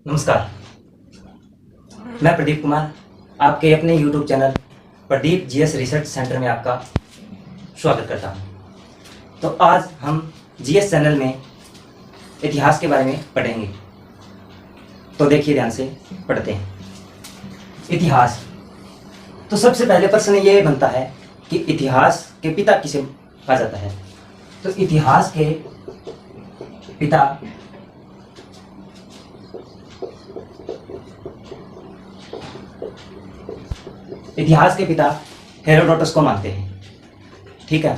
नमस्कार। मैं प्रदीप कुमार आपके अपने YouTube channel Pradeep GS research centre में आपका स्वागत करता हूं। तो आज हम जीएस चैनल में इतिहास के बारे में पढ़ेंगे। तो देखिए ध्यान से पढ़ते हैं। इतिहास। तो सबसे पहले प्रश्न ये बनता है कि इतिहास के पिता किसे कहा जाता है। तो इतिहास के पिता हेरोडोटस को मानते हैं। ठीक है।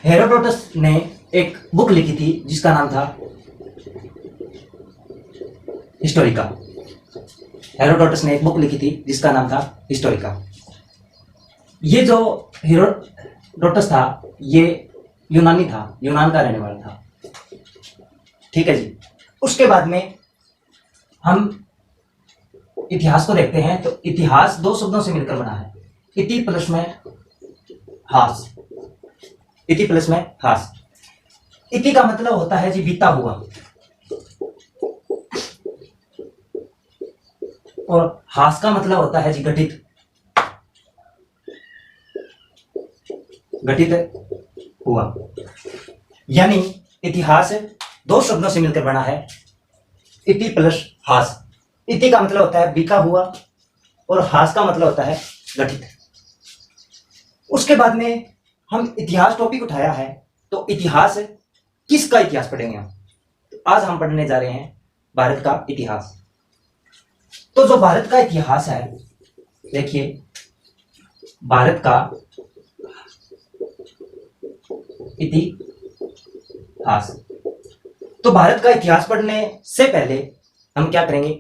हेरोडोटस ने एक बुक लिखी थी जिसका नाम था हिस्टोरिका। हेरोडोटस ने एक बुक लिखी थी जिसका नाम था हिस्टोरिका। ये जो हेरोडोटस था ये यूनानी था, यूनान का रहने वाला था। ठीक है जी। उसके बाद में हम इतिहास को देखते हैं। तो इतिहास दो शब्दों से मिलकर बना है, इति प्लस में हास। इति प्लस में हास। इति का मतलब होता है जी बीता हुआ, और हास का मतलब होता है जी घटित, घटित हुआ। यानी इतिहास दो शब्दों से मिलकर बना है, इति प्लस हास। इति का मतलब होता है बीता हुआ और हास का मतलब होता है घटित। उसके बाद में हम इतिहास टॉपिक उठाया है। तो इतिहास किसका इतिहास पढ़ेंगे हम। तो आज हम पढ़ने जा रहे हैं भारत का इतिहास। तो जो भारत का इतिहास है, देखिए भारत का इतिहास। तो भारत का इतिहास पढ़ने से पहले हम क्या करेंगे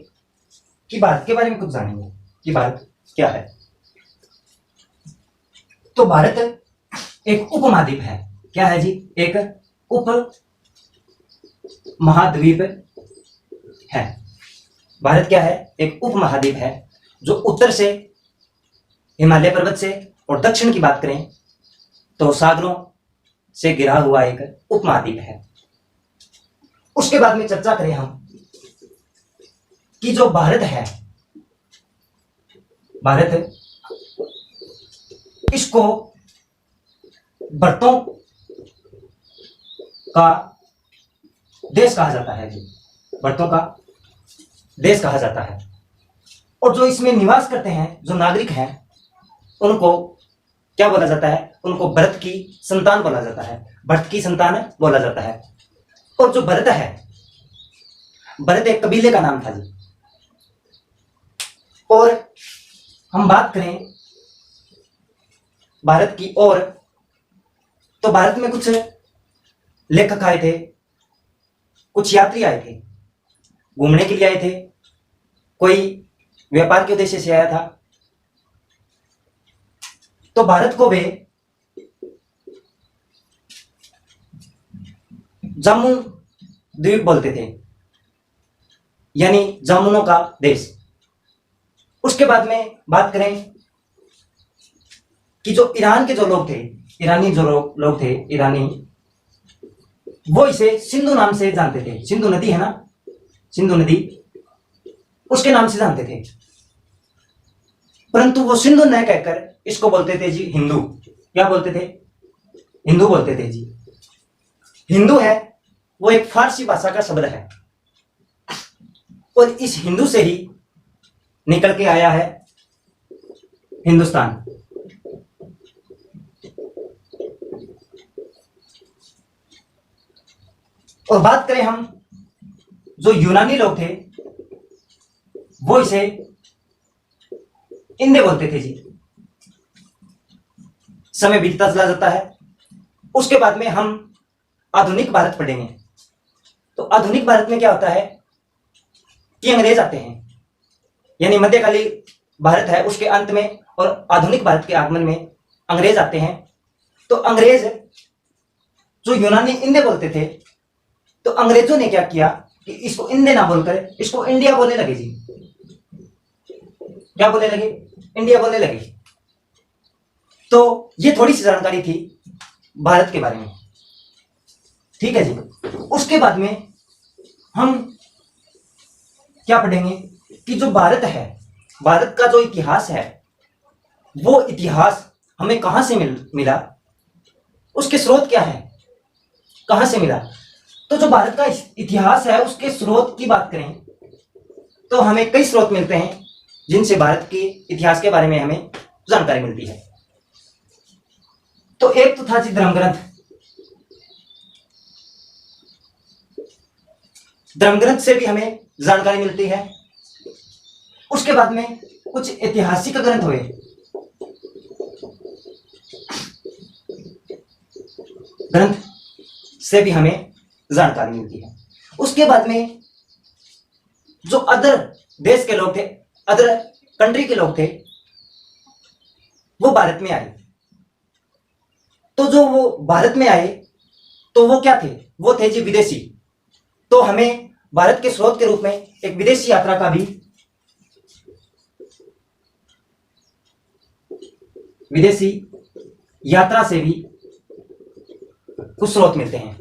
कि भारत के बारे में कुछ जानेंगे कि भारत क्या है। तो भारत एक उपमहाद्वीप है। क्या है जी? एक उप महाद्वीप है। भारत क्या है? एक उपमहाद्वीप है जो उत्तर से हिमालय पर्वत से और दक्षिण की बात करें तो सागरों से घिरा हुआ एक उपमहाद्वीप है। उसके बाद में चर्चा करें हम कि जो भारत है, भारत इसको भरतों का देश कहा जाता है जी। भरतों का देश कहा जाता है। और जो इसमें निवास करते हैं, जो नागरिक हैं, उनको क्या बोला जाता है? उनको भरत की संतान बोला जाता है। भरत की संतान बोला जाता है। और जो भरत है, भरत एक कबीले का नाम था जी। और हम बात करें भारत की और, तो भारत में कुछ लेखक आए थे, कुछ यात्री आए थे, घूमने के लिए आए थे, कोई व्यापार के उद्देश्य से आया था। तो भारत को वे जम्मू द्वीप बोलते थे, यानी जामुनों का देश। उसके बाद में बात करें कि जो ईरान के जो लोग थे, ईरानी जो लोग थे, ईरानी, वो इसे सिंधु नाम से जानते थे। सिंधु नदी है ना, सिंधु नदी, उसके नाम से जानते थे। परंतु वो सिंधु न कहकर इसको बोलते थे जी हिंदू। क्या बोलते थे? हिंदू बोलते थे जी। हिंदू है वो एक फारसी भाषा का शब्द है, और इस हिंदू से ही निकल के आया है हिंदुस्तान। और बात करें हम, जो यूनानी लोग थे वो इसे इंदे बोलते थे जी। समय बीतता चला जाता है। उसके बाद में हम आधुनिक भारत पढ़ेंगे। तो आधुनिक भारत में क्या होता है कि अंग्रेज आते हैं, यानी मध्यकालीन भारत है उसके अंत में और आधुनिक भारत के आगमन में अंग्रेज आते हैं। तो अंग्रेज जो यूनानी इंदे बोलते थे, तो अंग्रेजों ने क्या किया कि इसको इंदे ना बोलकर इसको इंडिया बोलने लगे जी। क्या बोलने लगे? इंडिया बोलने लगे। तो ये थोड़ी सी जानकारी थी भारत के बारे में। ठीक है जी। उसके बाद में हम क्या पढ़ेंगे कि जो भारत है, भारत का जो इतिहास है, वो इतिहास हमें कहां से मिला, उसके स्रोत क्या है, कहां से मिला। तो जो भारत का इतिहास है उसके स्रोत की बात करें तो हमें कई स्रोत मिलते हैं जिनसे भारत के इतिहास के बारे में हमें जानकारी मिलती है। तो एक तो था जी धर्मग्रंथ। धर्मग्रंथ से भी हमें जानकारी मिलती है। उसके बाद में कुछ ऐतिहासिक ग्रंथ हुए, ग्रंथ से भी हमें जानकारी मिलती है। उसके बाद में जो अदर देश के लोग थे, अदर कंट्री के लोग थे, वो भारत में आए। तो जो वो भारत में आए तो वो क्या थे, वो थे जी विदेशी। तो हमें भारत के स्रोत के रूप में एक विदेशी यात्रा का भी, विदेशी यात्रा से भी कुछ स्रोत मिलते हैं।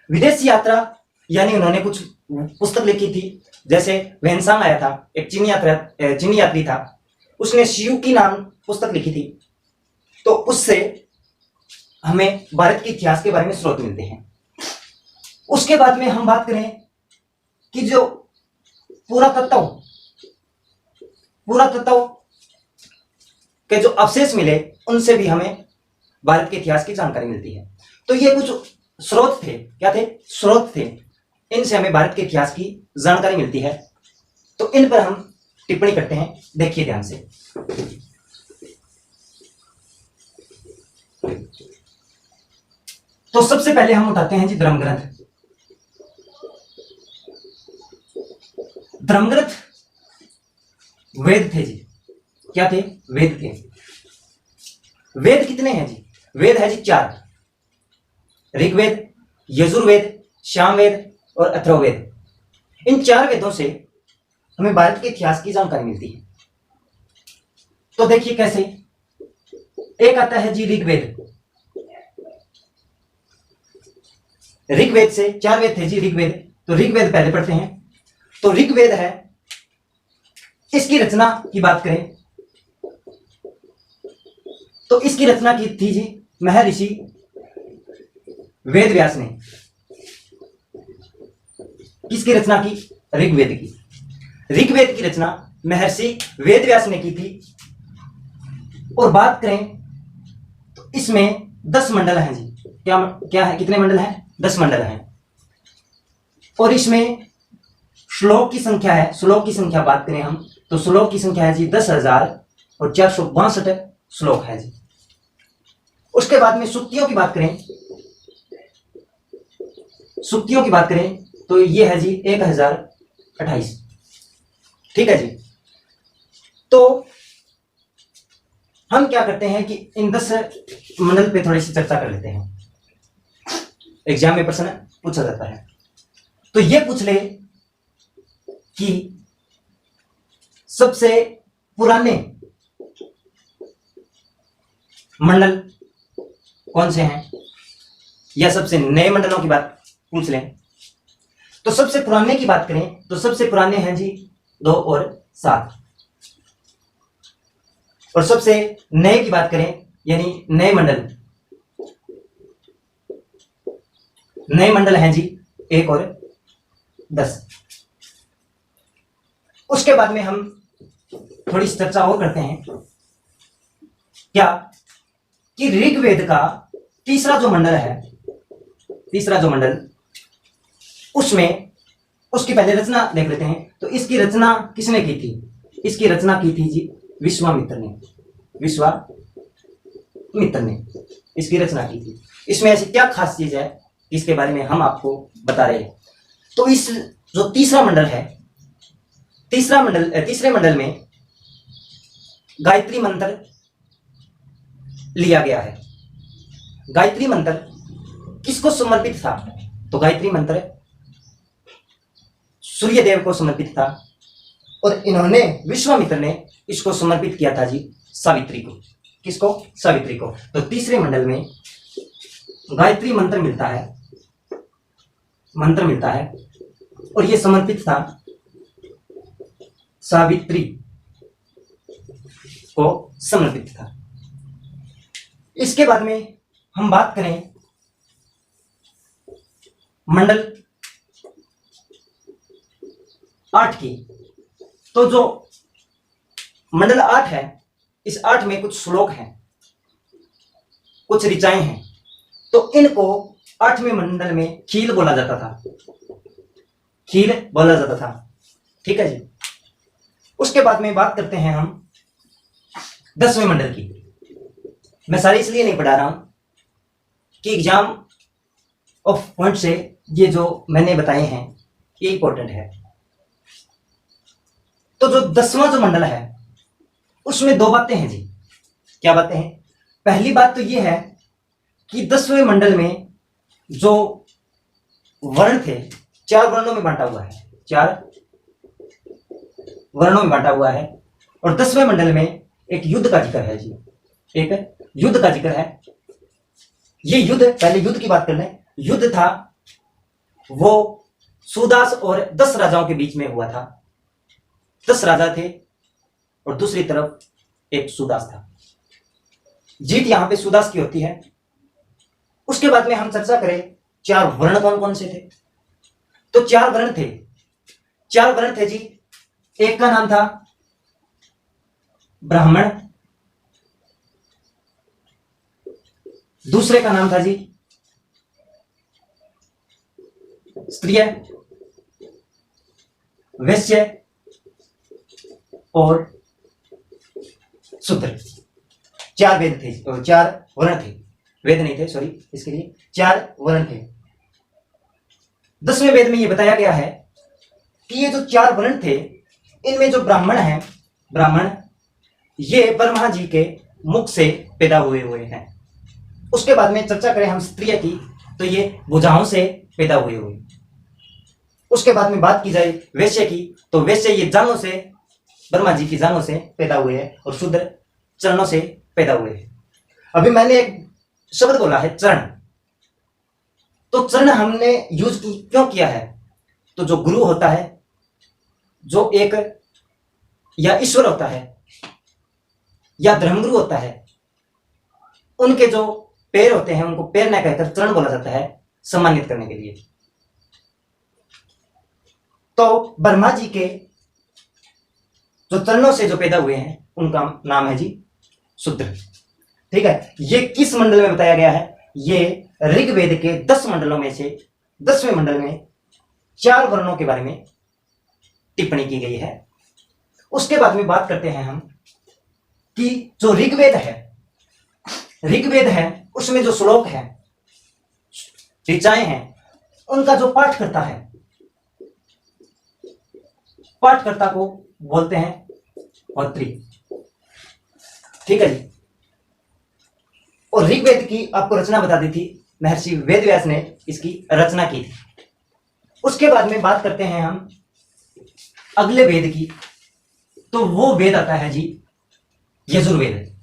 विदेशी यात्रा यानी उन्होंने कुछ पुस्तक लिखी थी, जैसे वेनसांग आया था, एक चीनी यात्री था, उसने शियू की नाम पुस्तक लिखी थी। तो उससे हमें भारत के इतिहास के बारे में स्रोत मिलते हैं। उसके बाद में हम बात करें कि जो पुरातत्व के जो अवशेष मिले उनसे भी हमें भारत के इतिहास की जानकारी मिलती है। तो ये कुछ स्रोत थे, क्या थे, स्रोत थे, इनसे हमें भारत के इतिहास की जानकारी मिलती है। तो इन पर हम टिप्पणी करते हैं, देखिए ध्यान से। तो सबसे पहले हम उठाते हैं जी धर्मग्रंथ। धर्मग्रंथ वेद थे जी, क्या थे, वेद थे। वेद कितने हैं जी, वेद है जी 4, ऋग्वेद, यजुर्वेद, सामवेद और अथर्ववेद। इन 4 वेदों से हमें भारत के इतिहास की जानकारी मिलती है। तो देखिए कैसे, एक आता है जी ऋग्वेद। ऋग्वेद से 4 वेद थे जी ऋग्वेद, तो ऋग्वेद पहले पढ़ते हैं। तो ऋग्वेद है, इसकी रचना की बात करें तो इसकी रचना की थी जी महर्षि वेद व्यास ने। किसकी रचना की, ऋग्वेद की। ऋग्वेद की रचना महर्षि वेद व्यास ने की थी। और बात करें तो इसमें 10 मंडल हैं जी, क्या क्या है, कितने मंडल हैं, 10 मंडल हैं। और इसमें श्लोक की संख्या है, श्लोक की संख्या बात करें हम तो श्लोक की संख्या है जी 10,462 श्लोक है जी। उसके बाद में सूक्तियों की बात करें, सूक्तियों की बात करें तो ये है जी 1028। ठीक है जी। तो हम क्या करते हैं कि इन 10 मंडल पे थोड़ी सी चर्चा कर लेते हैं, एग्जाम में प्रश्न पूछा जाता है। तो ये पूछ ले कि सबसे पुराने मंडल कौन से हैं, या सबसे नए मंडलों की बात पूछ लें। तो सबसे पुराने की बात करें तो सबसे पुराने हैं जी 2 और 7। और सबसे नए की बात करें यानी नए मंडल हैं जी 1 और 10। उसके बाद में हम थोड़ी चर्चा और करते हैं, क्या कि ऋग्वेद का तीसरा जो मंडल है, तीसरा जो मंडल, उसमें उसकी पहले रचना देख लेते हैं। तो इसकी रचना किसने की थी, इसकी रचना की थी जी विश्वामित्र ने, विश्वामित्र ने इसकी रचना की थी। इसमें ऐसी क्या खास चीज है इसके बारे में हम आपको बता रहे हैं। तो इस जो तीसरा मंडल है, तीसरे मंडल में गायत्री मंत्र लिया गया है। गायत्री मंत्र किसको समर्पित था, तो गायत्री मंत्र सूर्य देव को समर्पित था। और इन्होंने, विश्वामित्र ने इसको समर्पित किया था जी सावित्री को। किसको, सावित्री को। तो तीसरे मंडल में गायत्री मंत्र मिलता है और यह समर्पित था सावित्री को समर्पित था। इसके बाद में हम बात करें मंडल 8 की, तो जो मंडल 8 है, इस 8 में कुछ श्लोक हैं, कुछ ऋचाएं हैं, तो इनको 8वें मंडल में खील बोला जाता था, खील बोला जाता था। ठीक है जी। उसके बाद में बात करते हैं हम 10वें मंडल की। मैं सारी इसलिए नहीं पढ़ा रहा हूं कि एग्जाम ऑफ पॉइंट से ये जो मैंने बताए हैं ये इंपॉर्टेंट है। तो जो 10वां जो मंडल है उसमें 2 बातें हैं जी। क्या बातें हैं? पहली बात तो ये है कि 10वें मंडल में जो वर्ण थे 4 वर्णों में बांटा हुआ है, 4 वर्णों में बांटा हुआ है। और 10वें मंडल में एक युद्ध का जिक्र है जी, एक युद्ध का जिक्र है। ये युद्ध, पहले युद्ध की बात कर लें। युद्ध था वो सुदास और 10 राजाओं के बीच में हुआ था। 10 राजा थे और दूसरी तरफ एक सुदास था। जीत यहां पे सुदास की होती है। उसके बाद में हम चर्चा करें 4 वर्ण कौन कौन से थे। तो 4 वर्ण थे, 4 वर्ण थे जी। एक का नाम था ब्राह्मण, दूसरे का नाम था जी स्त्रिय, वैश्य और शूद्र। 4 वेद थे, 4 वर्ण थे, वेद नहीं थे, सॉरी, इसके लिए 4 वर्ण थे। 10वें वेद में यह बताया गया है कि ये जो 4 वर्ण थे इनमें जो ब्राह्मण है, ब्राह्मण ये ब्रह्मा जी के मुख से पैदा हुए हैं। उसके बाद में चर्चा करें हम स्त्रिय की, तो ये भुजाओं से पैदा हुए। उसके बाद में बात की जाए वैश्य की, तो वैश्य ये जांघों से, ब्रह्मा जी की जांघों से पैदा हुए हैं। और शूद्र चरणों से पैदा हुए हैं। अभी मैंने एक शब्द बोला है चरण, तो चरण हमने यूज क्यों किया है? तो जो गुरु होता है, जो एक या ईश्वर होता है या धर्मगुरु होता है, उनके जो पैर होते हैं उनको पैर न कहकर चरण बोला जाता है सम्मानित करने के लिए। तो ब्रह्मा जी के जो चरणों से जो पैदा हुए हैं उनका नाम है जी शूद्र। ठीक है। ये किस मंडल में बताया गया है? ये ऋग्वेद के 10 मंडलों में से 10वें मंडल में 4 वर्णों के बारे में टिप्पणी की गई है। उसके बाद में बात करते हैं हम कि जो ऋग्वेद है उसमें जो श्लोक है, ऋचाएं हैं, उनका जो पाठ करता है, पाठकर्ता को बोलते हैं पौत्री। ठीक है जी। और ऋग्वेद की आपको रचना बता दी थी, महर्षि वेदव्यास ने इसकी रचना की थी। उसके बाद में बात करते हैं हम अगले वेद की, तो वो वेद आता है जी यजुर्वेद।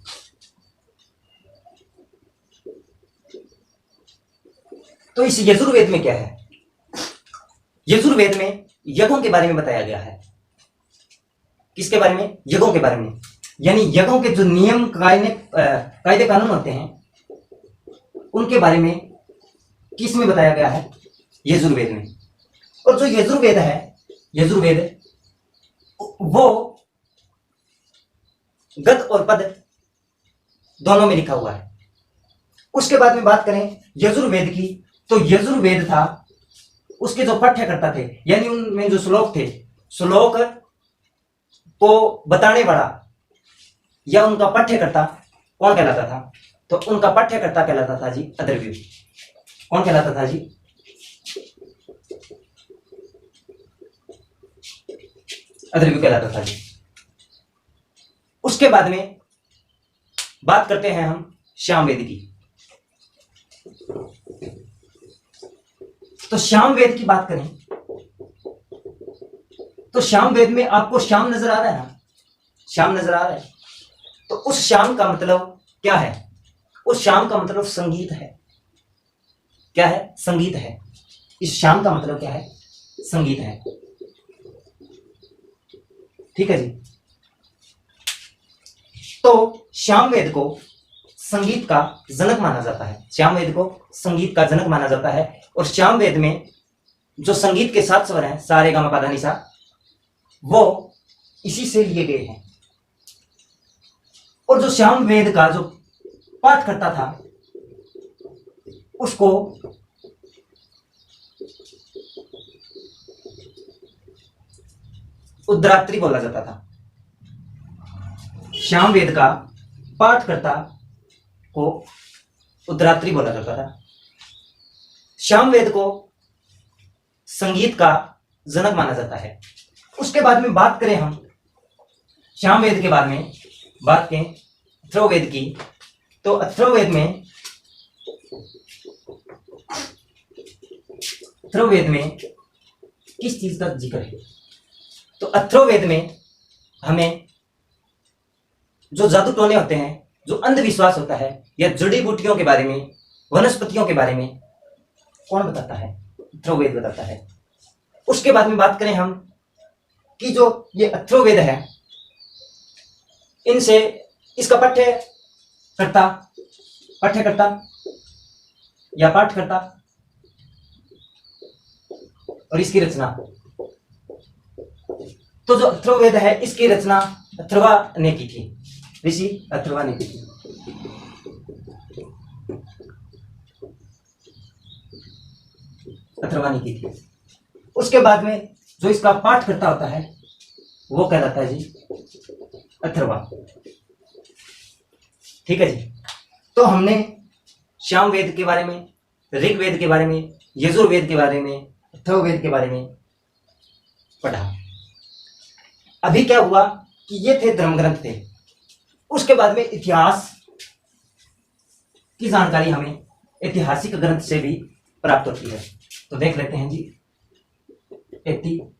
तो इस यजुर्वेद में क्या है? यजुर्वेद में यज्ञों के बारे में बताया गया है। किसके बारे में? यज्ञों के बारे में। यानी यज्ञों के जो नियम कायदे कानून होते हैं उनके बारे में किस में बताया गया है? यजुर्वेद में। और जो यजुर्वेद है, यजुर्वेद वो गद और पद दोनों में लिखा हुआ है। उसके बाद में बात करें यजुर्वेद की, तो यजुर्वेद था, उसके जो पाठ्यकर्ता थे, यानी उनमें जो श्लोक थे, श्लोक को बताने वाला या उनका पाठ्यकर्ता कौन कहलाता था? तो उनका पाठ्यकर्ता कहलाता था जी अदर्व्यु। कौन कहलाता था जी? अदर्व्यु कहलाता था जी। उसके बाद में बात करते हैं हम श्यामवेद की। तो श्यामवेद की बात करें तो श्यामवेद में आपको श्याम नजर आ रहा है ना? श्याम नजर आ रहा है। तो उस श्याम का मतलब क्या है? उस श्याम का मतलब संगीत है। क्या है? संगीत है। इस श्याम का मतलब क्या है? संगीत है। ठीक है जी। तो श्यामवेद को संगीत का जनक माना जाता है, श्यामवेद को संगीत का जनक माना जाता है। और श्यामवेद में जो संगीत के 7 स्वर हैं, सा रे गा मा पा धा नि सा, वो इसी से लिए गए हैं। और जो श्यामवेद का जो पाठ करता था उसको उद्रात्री बोला जाता था। श्यामवेद का पाठकर्ता को उद्रात्री बोला जाता था। श्यामवेद को संगीत का जनक माना जाता है। उसके बाद में बात करें हम श्यामवेद के बारे में, बात करें अथर्ववेद की, तो अथर्ववेद में किस चीज का जिक्र है? तो अथर्ववेद में हमें जो जादू टोने होते हैं, जो अंधविश्वास होता है, या जड़ी बूटियों के बारे में, वनस्पतियों के बारे में कौन बताता है? अथर्ववेद बताता है। उसके बाद में बात करें हम कि जो ये अथर्ववेद है, इनसे इसका पाठ्यकर्ता या पाठकर्ता और इसकी रचना, तो जो अथर्ववेद है इसकी रचना अथर्वा ने की थी, ऋषि अथर्वा ने की थी। अथर्वा ने की थी। उसके बाद में जो इसका पाठ करता होता है वो कहलाता है जी अथर्वा। ठीक है जी। तो हमने श्यामवेद के बारे में, ऋग्वेद के बारे में, यजुर्वेद के बारे में, अथर्ववेद के बारे में पढ़ा। अभी क्या हुआ कि ये थे धर्म ग्रंथ थे। उसके बाद में इतिहास की जानकारी हमें ऐतिहासिक ग्रंथ से भी प्राप्त होती है। तो देख लेते हैं जी ऐतिहासिक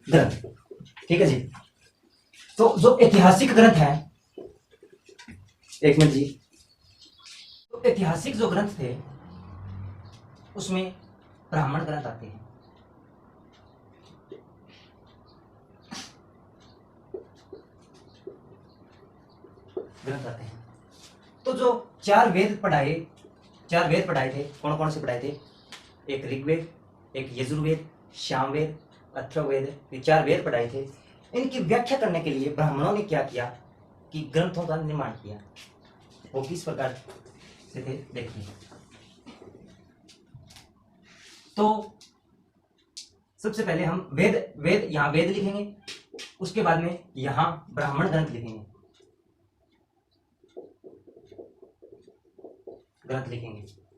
ग्रंथ। ठीक है जी। तो जो ऐतिहासिक ग्रंथ है, एक मिनट जी, तो ऐतिहासिक जो ग्रंथ थे उसमें ब्राह्मण ग्रंथ आते हैं। ग्रंथ आते हैं। तो जो 4 वेद पढ़ाए थे, कौन कौन से पढ़ाए थे? एक ऋग्वेद, एक यजुर्वेद, सामवेद, अथर्ववेद, ये 4 वेद पढ़ाए थे। इनकी व्याख्या करने के लिए ब्राह्मणों ने क्या किया कि ग्रंथों का निर्माण किया। वो किस प्रकार से थे देखिए। तो सबसे पहले हम वेद यहां वेद लिखेंगे, उसके बाद में यहां ब्राह्मण ग्रंथ लिखेंगे,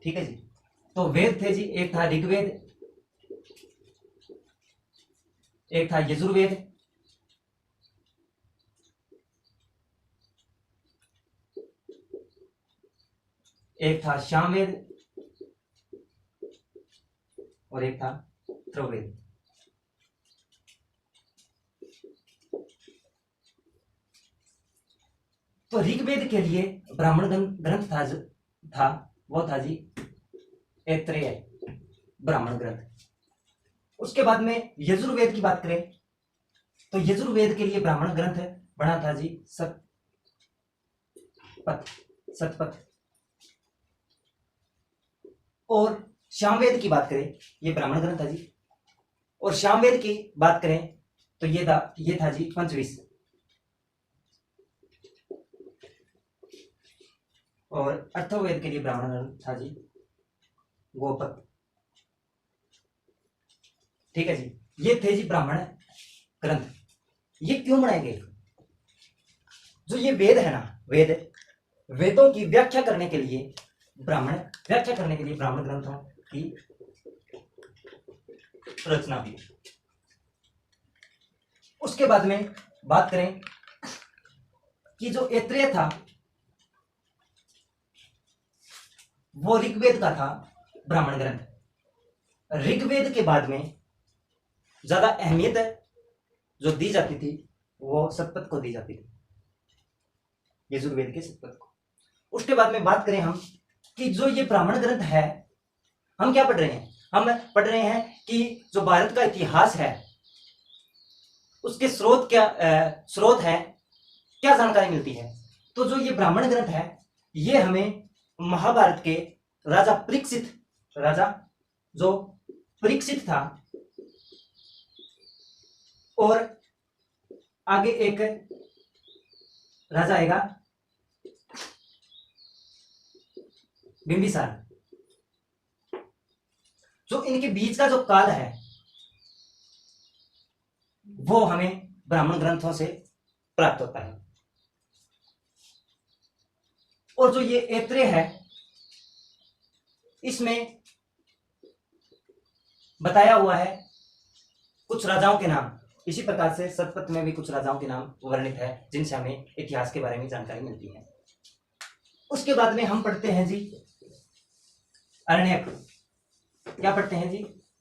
ठीक है जी। तो वेद थे जी, एक था ऋग्वेद, एक था यजुर्वेद, एक था सामवेद और एक था अथर्ववेद। तो ऋग्वेद के लिए ब्राह्मण ग्रंथ था वो था जी ऐत्रेय ब्राह्मण ग्रंथ। उसके बाद में यजुर्वेद की बात करें तो यजुर्वेद के लिए ब्राह्मण ग्रंथ बना था जी सतपथ। और सामवेद की बात करें, ये ब्राह्मण ग्रंथ था जी। और सामवेद की बात करें तो ये था जी पंचविश। और अथर्ववेद के लिए ब्राह्मण ग्रंथ था जी गोपद। ठीक है जी। ये थे जी ब्राह्मण ग्रंथ। ये क्यों बनाए गए? जो ये वेद है ना, वेदों की व्याख्या करने के लिए ब्राह्मण ग्रंथों की रचना भी। उसके बाद में बात करें कि जो ऐत्रेय था वो ऋग्वेद का था ब्राह्मण ग्रंथ। ऋग्वेद के बाद में ज्यादा अहमियत जो दी जाती थी वो सतपथ को दी जाती थी, यजुर्वेद के सतपथ को। उसके बाद में बात करें हम कि जो ये ब्राह्मण ग्रंथ है, हम क्या पढ़ रहे हैं? हम पढ़ रहे हैं कि जो भारत का इतिहास है उसके स्रोत क्या स्रोत है, क्या जानकारी मिलती है। तो जो ये ब्राह्मण ग्रंथ है ये हमें महाभारत के राजा परीक्षित, राजा जो परीक्षित था, और आगे एक राजा आएगा बिंबिसार, जो इनके बीच का जो काल है वो हमें ब्राह्मण ग्रंथों से प्राप्त होता है। और जो ये ऐत्रेय है इसमें बताया हुआ है कुछ राजाओं के नाम, इसी प्रकार से शतपथ में भी कुछ राजाओं के नाम वर्णित है जिनसे हमें इतिहास के बारे में जानकारी मिलती है। उसके बाद में हम पढ़ते हैं जी अरण्यक। क्या पढ़ते हैं जी?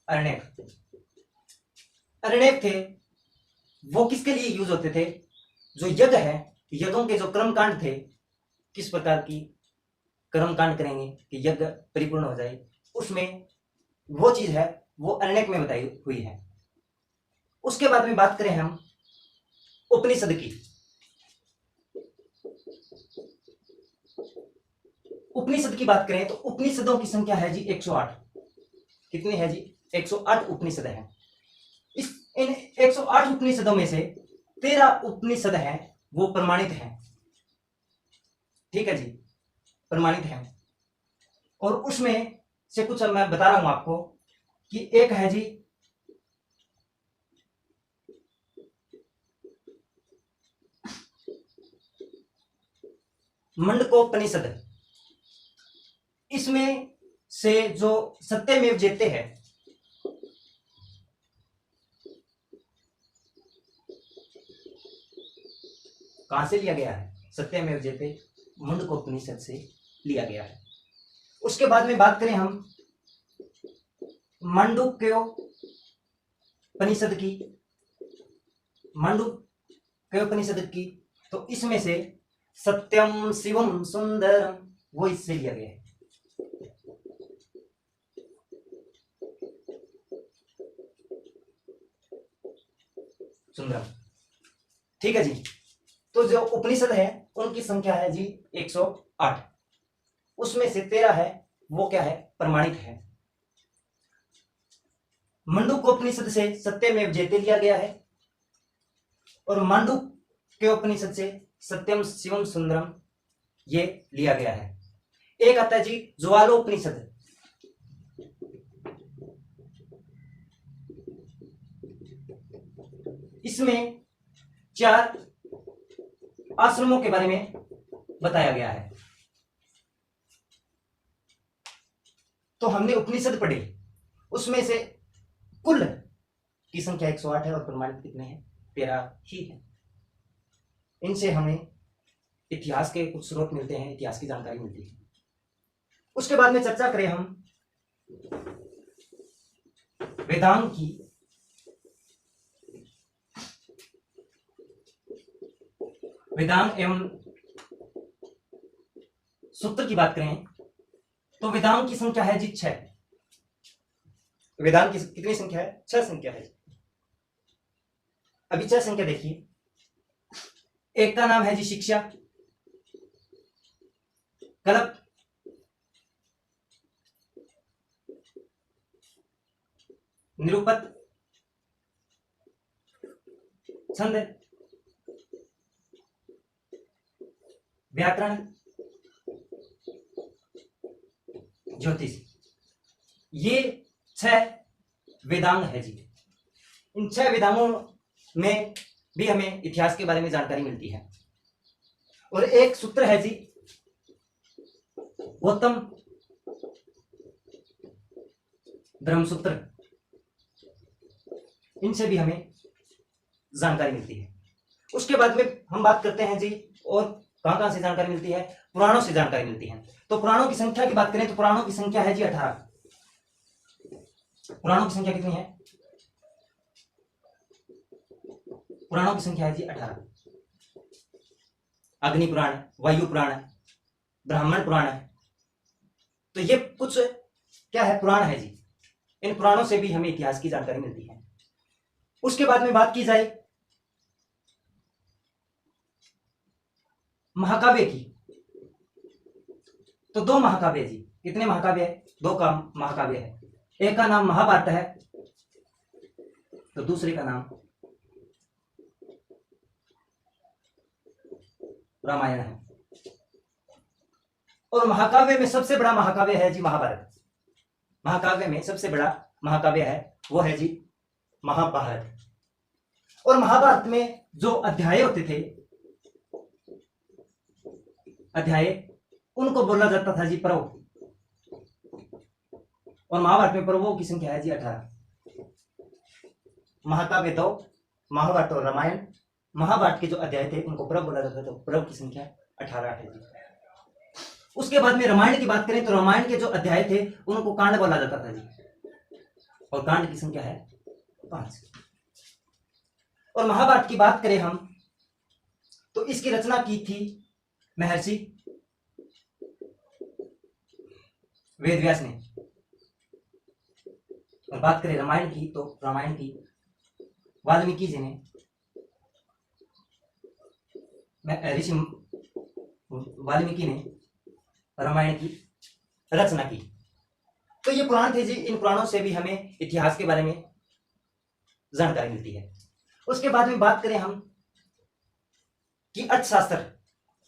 अरण्यक। अरण्यक थे वो किसके लिए यूज होते थे? जो यज्ञ है, यज्ञों के जो कर्मकांड थे, किस प्रकार की कर्मकांड करेंगे कि यज्ञ परिपूर्ण हो जाए, उसमें वो चीज है वो अरण्यक में बताई हुई है। उसके बाद में बात करें हम उपनिषद की। उपनिषद की बात करें तो उपनिषदों की संख्या है जी 108। कितनी है जी? 108 उपनिषद है। इन 108 उपनिषदों में से 13 उपनिषद हैं वो प्रमाणित हैं। ठीक है जी, प्रमाणित हैं। और उसमें से कुछ मैं बता रहा हूं आपको कि एक है जी मंडकोपनिषद। इसमें से जो सत्यमेव जयते है, कहां से लिया गया है? सत्यमेव जयते मंडकोपनिषद से लिया गया है। उसके बाद में बात करें हम मांडुक्योपनिषद की, मांडुक्योपनिषद की, तो इसमें से सत्यम शिवम सुंदरम वो इससे लिया गया है। सुंदरम। ठीक है जी। तो जो उपनिषद है उनकी संख्या है जी 108। उसमें से 13 है वो क्या है? प्रमाणित है। मंडूकोपनिषद से सत्यमेव जयते लिया गया है और मांडुक्य उपनिषद से सत्यम शिवम सुंदरम ये लिया गया है। एक आता है जी ज्वालोपनिषद। इसमें 4 आश्रमों के बारे में बताया गया है। तो हमने उपनिषद पढ़े, उसमें से कुल की संख्या 108 है और प्रमाणित कितने हैं? 13 ही है। इनसे हमें इतिहास के कुछ स्रोत मिलते हैं, इतिहास की जानकारी मिलती है। उसके बाद में चर्चा करें हम वेदांग की। वेदांग एवं सूत्र की बात करें तो वेदांग की संख्या है जी 6। वेदांग की कितनी संख्या है? 6 संख्या है। अभी 6 संख्या देखिए। एक का नाम है जी शिक्षा, कल्प, निरुपत, छंद, व्याकरण, ज्योतिष। ये 6 वेदांग है जी। इन 6 वेदांगों में भी हमें इतिहास के बारे में जानकारी मिलती है। और एक सूत्र है जी गौतम ब्रह्मसूत्र, इनसे भी हमें जानकारी मिलती है। उसके बाद में हम बात करते हैं जी और कहां कहां से जानकारी मिलती है? पुराणों से जानकारी मिलती है। तो पुराणों की संख्या की बात करें तो पुराणों की संख्या है जी 18। पुराणों की संख्या कितनी है? पुराणों की संख्या है जी 18। अग्नि पुराण, वायु पुराण, ब्राह्मण पुराण है। तो ये कुछ क्या है? पुराण है जी। इन पुराणों से भी हमें इतिहास की जानकारी मिलती है। उसके बाद में बात की जाए महाकाव्य की, तो दो महाकाव्य जी, कितने महाकाव्य है? दो का महाकाव्य है। एक का नाम महाभारत है, तो दूसरे का नाम रामायण है। और महाकाव्य में सबसे बड़ा महाकाव्य है जी महाभारत। महाकाव्य में सबसे बड़ा महाकाव्य है वो है जी महाभारत। और महाभारत में जो अध्याय होते थे, अध्याय, उनको बोला जाता था जी पर्व। और महाभारत में पर्वों की संख्या है जी 18। महाकाव्य 2, महाभारत और रामायण। महाभारत के जो अध्याय थे उनको पर्व बोला जाता था, तो पर्व की संख्या 18 है जी। उसके बाद में रामायण की बात करें तो रामायण के जो अध्याय थे उनको कांड बोला जाता था जी, और कांड की संख्या है 5। और महाभारत की बात करें हम तो इसकी रचना की थी महर्षि वेदव्यास ने। और बात करें रामायण की तो रामायण की वाल्मीकि जी ने, ऋषि वाल्मीकि ने रामायण की रचना की। तो ये पुराण थे जी। इन पुराणों से भी हमें इतिहास के बारे में जानकारी मिलती है। उसके बाद में बात करें हम कि अर्थशास्त्र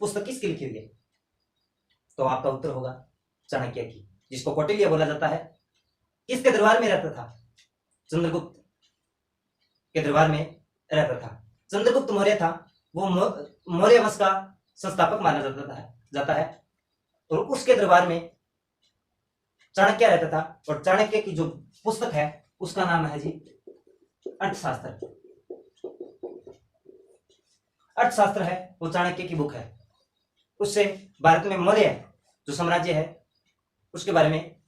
पुस्तक किसकी लिखी हुई है, तो आपका उत्तर होगा चाणक्य की, जिसको कौटिल्य बोला जाता है। किसके दरबार में रहता था? चंद्रगुप्त के दरबार में रहता था। चंद्रगुप्त मौर्य था, वो मौर्य वंश का संस्थापक माना जाता है। और उसके दरबार में चाणक्य रहता था। और चाणक्य की जो पुस्तक है उसका नाम है जी अर्थशास्त्र। अर्थशास्त्र है वो चाणक्य की बुक है। उससे भारत में मौर्य जो साम्राज्य है उसके बारे में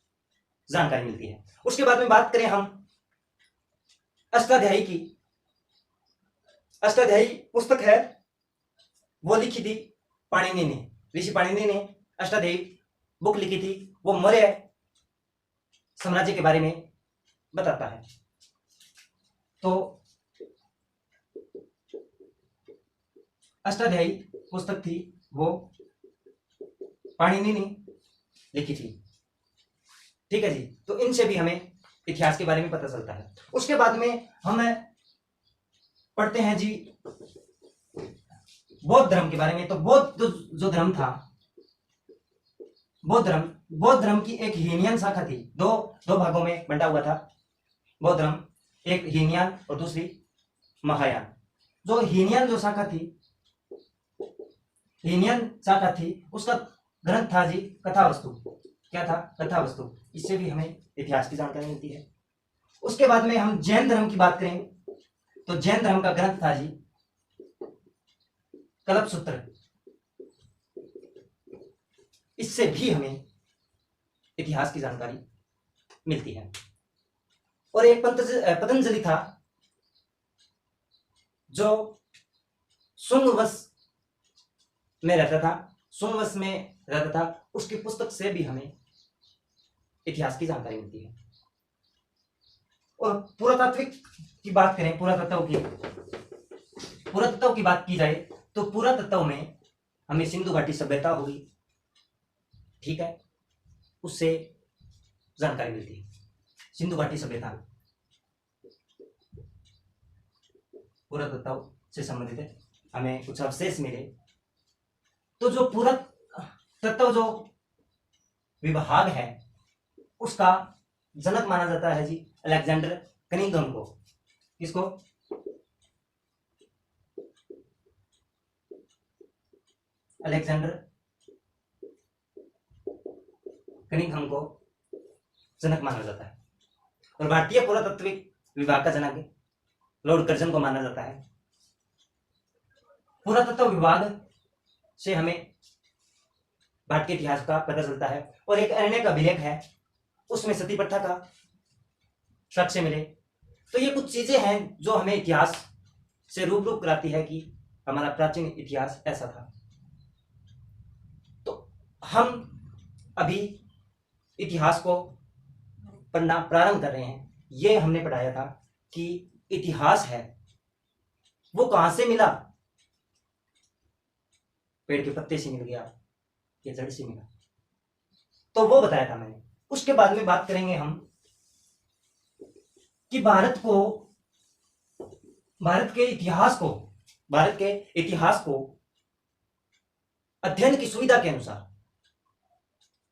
जानकारी मिलती है। उसके बाद में बात करें हम अष्टाध्यायी की। अष्टाध्यायी पुस्तक है वो लिखी थी पाणिनि ने, ऋषि पाणिनि ने अष्टाध्यायी बुक लिखी थी। वो मौर्य साम्राज्य के बारे में बताता है। तो अष्टाध्यायी पुस्तक थी वो पाणिनि ने लिखी थी। ठीक है जी। तो इनसे भी हमें इतिहास के बारे में पता चलता है। उसके बाद में हम पढ़ते हैं जी बौद्ध धर्म के बारे में। तो बौद्ध जो धर्म था, बौद्ध धर्म की एक हीनयान शाखा थी। दो भागों में बंटा हुआ था बौद्ध धर्म, एक हीनयान और दूसरी महायान। जो हीनयान जो शाखा थी, हीनयान शाखा थी, उसका ग्रंथ था जी कथावस्तु। क्या था? कथावस्तु। इससे भी हमें इतिहास की जानकारी मिलती है। उसके बाद में हम जैन धर्म की बात करें तो जैन धर्म का ग्रंथ था जी कल्पसूत्र। इससे भी हमें इतिहास की जानकारी मिलती है। और एक पतंजलि था जो सुंग वंश में रहता था। उसकी पुस्तक से भी हमें इतिहास की जानकारी मिलती है। और पुरातात्विक की बात करें, पुरातत्व की बात की जाए तो पुरातत्व में हमें सिंधु घाटी सभ्यता होगी, ठीक है, उससे जानकारी मिलती है। सिंधु घाटी सभ्यता पुरातत्व से संबंधित है, हमें कुछ अवशेष मिले। तो जो पुरातत्व जो विभाग है उसका जनक माना जाता है जी अलेक्जेंडर कनिंघम को। किसको? अलेक्जेंडर कनिंघम को जनक माना जाता है। और भारतीय पुरातात्विक विभाग का जनक लॉर्ड कर्जन को माना जाता है। पुरातत्व विभाग से हमें भारत के इतिहास का पता चलता है। और एक अरण्यक अभिलेख है, उसमें सती प्रथा का साक्ष्य मिले। तो ये कुछ चीजें हैं जो हमें इतिहास से रूबरू कराती है कि हमारा प्राचीन इतिहास ऐसा था। तो हम अभी इतिहास को पढ़ना प्रारंभ कर रहे हैं, ये हमने पढ़ाया था कि इतिहास है वो कहां से मिला, पेड़ के पत्ते से मिल गया या जड़ से मिला, तो वो बताया था मैंने। उसके बाद में बात करेंगे हम कि भारत के इतिहास को अध्ययन की सुविधा के अनुसार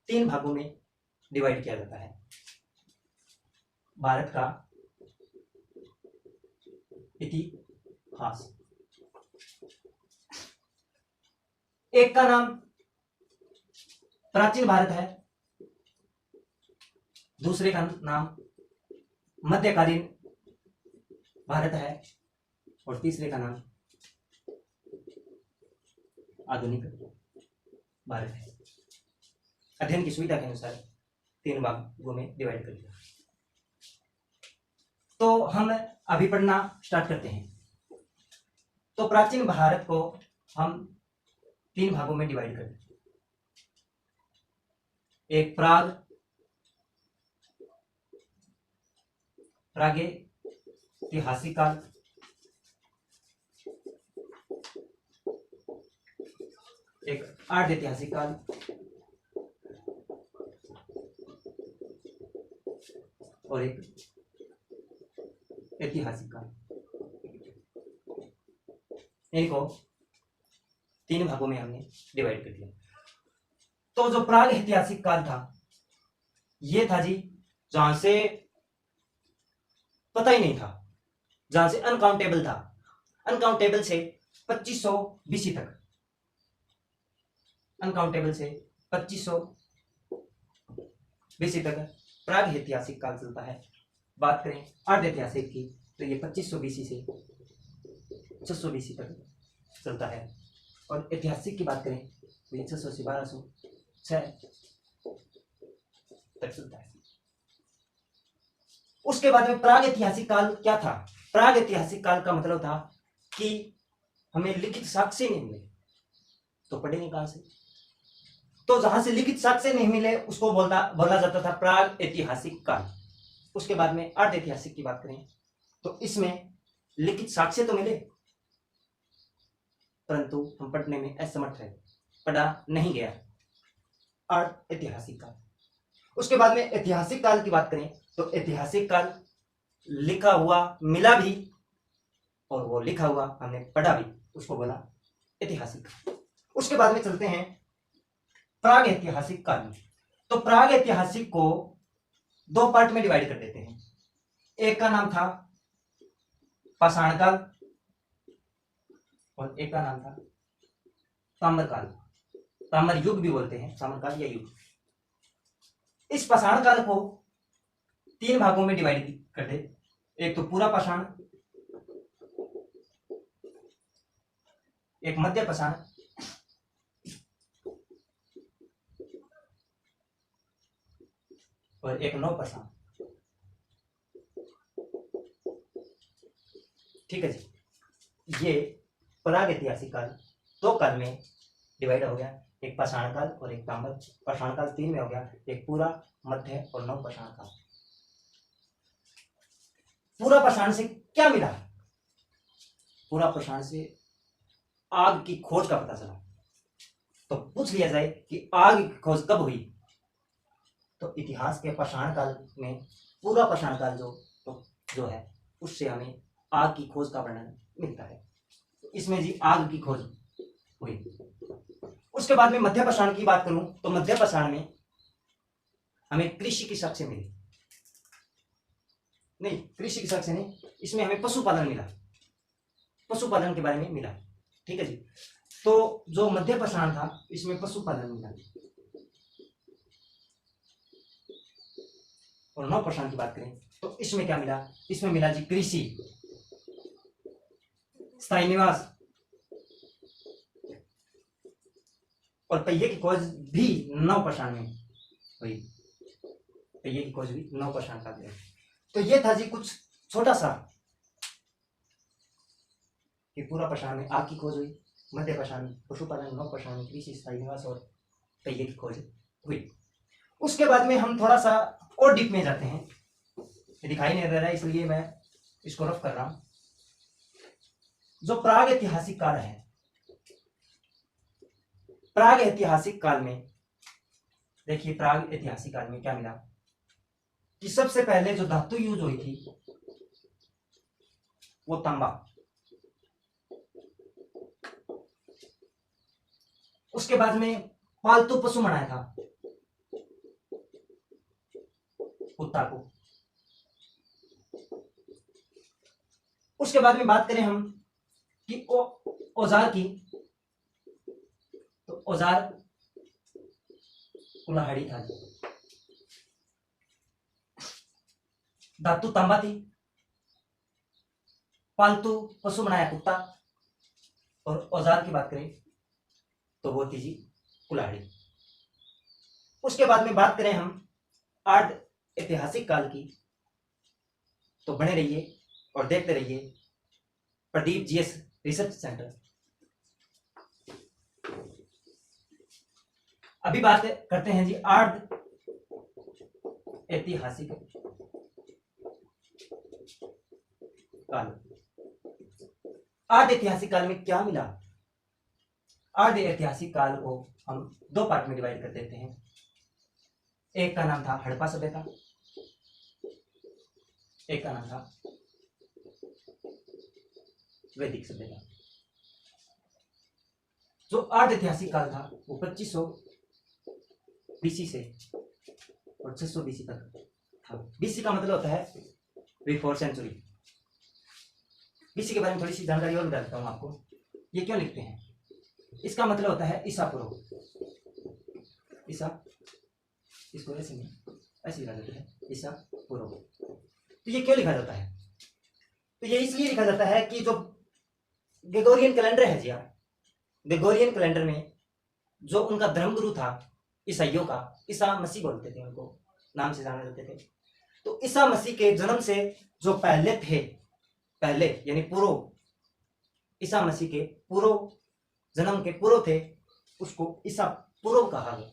3 भागों में डिवाइड किया जाता है। भारत का इतिहास, एक का नाम प्राचीन भारत है, दूसरे का नाम मध्यकालीन भारत है और तीसरे का नाम आधुनिक भारत है। अध्ययन की सुविधा के अनुसार 3 भागों में डिवाइड कर दिया। तो हम अभी पढ़ना स्टार्ट करते हैं। तो प्राचीन भारत को हम 3 भागों में डिवाइड कर देते हैं। एक प्रागैतिहासिक काल, एक अर्धैतिहासिक काल और एक ऐतिहासिक काल। इनको 3 भागों में हमने डिवाइड कर दिया। तो जो प्राग ऐतिहासिक काल था, ये था जी जहां से पता ही नहीं था, जहां से अनकाउंटेबल था, अनकाउंटेबल से 2500 बीसी तक, अनकाउंटेबल से 2500 बीसी तक प्राग ऐतिहासिक काल चलता है। बात करें अर्ध ऐतिहासिक की तो ये 2500 बीसी से 600 बीसी तक चलता है, और ऐतिहासिक की बात करें तो ये 600 से 1206 तक चलता है। उसके बाद में प्राग ऐतिहासिक काल क्या था? प्राग ऐतिहासिक काल का मतलब था कि हमें लिखित साक्ष्य नहीं मिले तो पढ़ेंगे कहां से? तो जहां से लिखित साक्ष्य नहीं मिले उसको बोला जाता था प्राग ऐतिहासिक काल। उसके बाद में अर्ध ऐतिहासिक की बात करें तो इसमें लिखित साक्ष्य तो मिले परंतु हम पढ़ने में असमर्थ है, पढ़ा नहीं गया, अर्ध ऐतिहासिक काल। उसके बाद में ऐतिहासिक काल की बात करें तो ऐतिहासिक काल लिखा हुआ मिला भी और वो लिखा हुआ हमने पढ़ा भी, उसको बोला ऐतिहासिक। उसके बाद में चलते हैं प्राग ऐतिहासिक काल में। तो प्राग ऐतिहासिक को 2 पार्ट में डिवाइड कर देते हैं। एक का नाम था पाषाण काल और एक का नाम था ताम्र काल, ताम्र युग भी बोलते हैं, ताम्र काल या युग। इस पाषाण काल को 3 भागों में डिवाइड कर दे। एक तो पूरा पाषाण, एक मध्य पाषाण और एक नव पाषाण। ठीक है जी, ये प्राग ऐतिहासिक काल 2 काल में डिवाइड हो गया, एक पाषाण काल और एक ताम्र। पाषाण काल 3 में हो गया, एक पूरा, मध्य और नव पाषाण काल। पूरा पाषाण से क्या मिला? पूरा पाषाण से आग की खोज का पता चला। तो पूछ लिया जाए कि आग की खोज कब हुई, तो इतिहास के पाषाण काल में पूरा पाषाण काल जो है उससे हमें आग की खोज का वर्णन मिलता है। इसमें जी आग की खोज हुई। उसके बाद में मध्य पाषाण की बात करूं तो मध्य पाषाण में हमें कृषि की साक्ष्य मिली, नहीं कृषि की साक्ष्य नहीं, इसमें हमें पशुपालन मिला, पशुपालन के बारे में मिला। ठीक है जी, तो जो मध्य पाषाण था इसमें पशुपालन मिला। और नव पाषाण की बात करें तो इसमें क्या मिला? इसमें मिला जी कृषि, स्थायी निवास और पहिए की खोज भी नव पाषाण में हुई। पहिए की खोज भी नव पाषाण का है। तो ये था जी कुछ छोटा सा कि पूरा पाषाण में आग की खोज हुई, मध्य पाषाण में पशुपालन, नव पाषाण में कृषि, स्थायी निवास और पहिए की खोज हुई। उसके बाद में हम थोड़ा सा और डीप में जाते हैं, ये दिखाई नहीं दे रहा है इसलिए मैं इसको रफ कर रहा हूं। जो प्राग ऐतिहासिक काल है, प्राग ऐतिहासिक काल में देखिए, प्राग ऐतिहासिक काल में क्या मिला कि सबसे पहले जो धातु यूज हुई थी वो तांबा, उसके बाद में पालतू पशु बनाया था कुत्ता को। उसके बाद में बात करें हम कि औजार की, तो औजार कुल्हाड़ी था, धातु तांबा थी, पालतू पशु बनाया कुत्ता, और औजार की बात करें तो वो थी जी कुल्हाड़ी। उसके बाद में बात करें हम आर्ध ऐतिहासिक काल की, तो बने रहिए और देखते रहिए प्रदीप जीएस रिसर्च सेंटर। अभी बात करते हैं जी आर्ध ऐतिहासिक काल। आर्ध ऐतिहासिक काल में क्या मिला? आर्ध ऐतिहासिक काल को हम दो पार्ट में डिवाइड कर देते हैं। एक का नाम था हड़प्पा सभ्यता, एक का नाम था वैदिक सभ्यता। जो आर्ध ऐतिहासिक काल था वो 2500 बीसी से और 600 बीसी तक था। बीसी का मतलब होता है बिफोर सेंचुरी। बीसी के बारे में थोड़ी सी जानकारी और बता देता हूं आपको। ये क्यों लिखते हैं? इसका मतलब होता है ईसा पूर्व। ईसा, इसको ऐसे नहीं, ऐसे लिखा जाता है ईसा पूर्व। तो ये क्यों लिखा जाता है? तो ये इसलिए लिखा जाता है कि जो ग्रेगोरियन कैलेंडर है जी, ग्रेगोरियन कैलेंडर में जो उनका धर्मगुरु था ईसाइयों का, ईसा मसीह बोलते थे उनको, नाम से जाने जाते थे। तो ईसा मसीह के जन्म से जो पहले थे, पहले यानी पूर्व, ईसा मसीह के पूर्व, जन्म के पूर्व थे, उसको ईसा पूर्व कहा गया।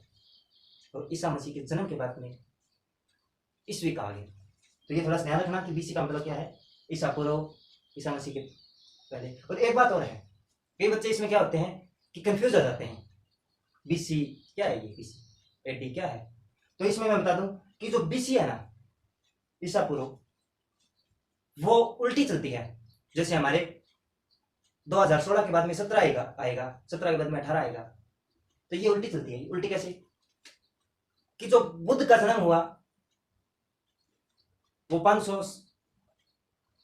और ईसा मसीह के जन्म के बाद में ईस्वी कहा गया। तो ये थोड़ा सा ध्यान रखना कि बीसी का मतलब क्या है, ईसा पूर्व, ईसा मसीह के पहले। और एक बात और है, कई बच्चे इसमें क्या होते हैं कि कंफ्यूज हो जाते हैं, बीसी क्या है, ये बीसी एडी क्या है। तो इसमें मैं बता दूं कि जो बीसी है ना, ईसा पूर्व, वो उल्टी चलती है। जैसे हमारे 2016 के बाद में 17 आएगा 17 के बाद में 18 आएगा, तो ये उल्टी चलती है। उल्टी कैसे? कि जो बुद्ध का जन्म हुआ वो 500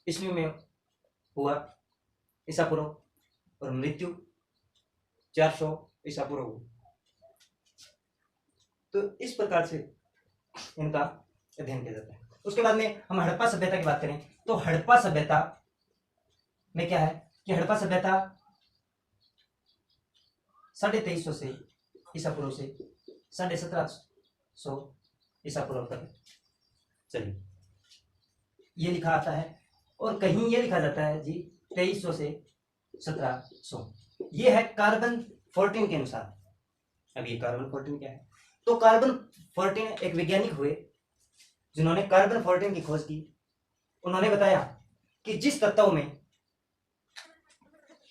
ईस्वी में हुआ ईसा पूर्व, और मृत्यु 400 ईसा पूर्व हुआ। तो इस प्रकार से इनका अध्ययन किया जाता है। उसके बाद में हम हड़प्पा सभ्यता की बात करें तो हड़प्पा सभ्यता में क्या है कि हड़प्पा सभ्यता 2350 से ईसा पूर्व से 1750 ईसा पूर्व तक चलिए, ये लिखा आता है। और कहीं ये लिखा जाता है जी 2300 से 1700। ये है कार्बन 14 के अनुसार। अब ये कार्बन 14 क्या है? तो कार्बन 14 एक वैज्ञानिक हुए जिन्होंने कार्बन 14 की खोज की। उन्होंने बताया कि जिस तत्व में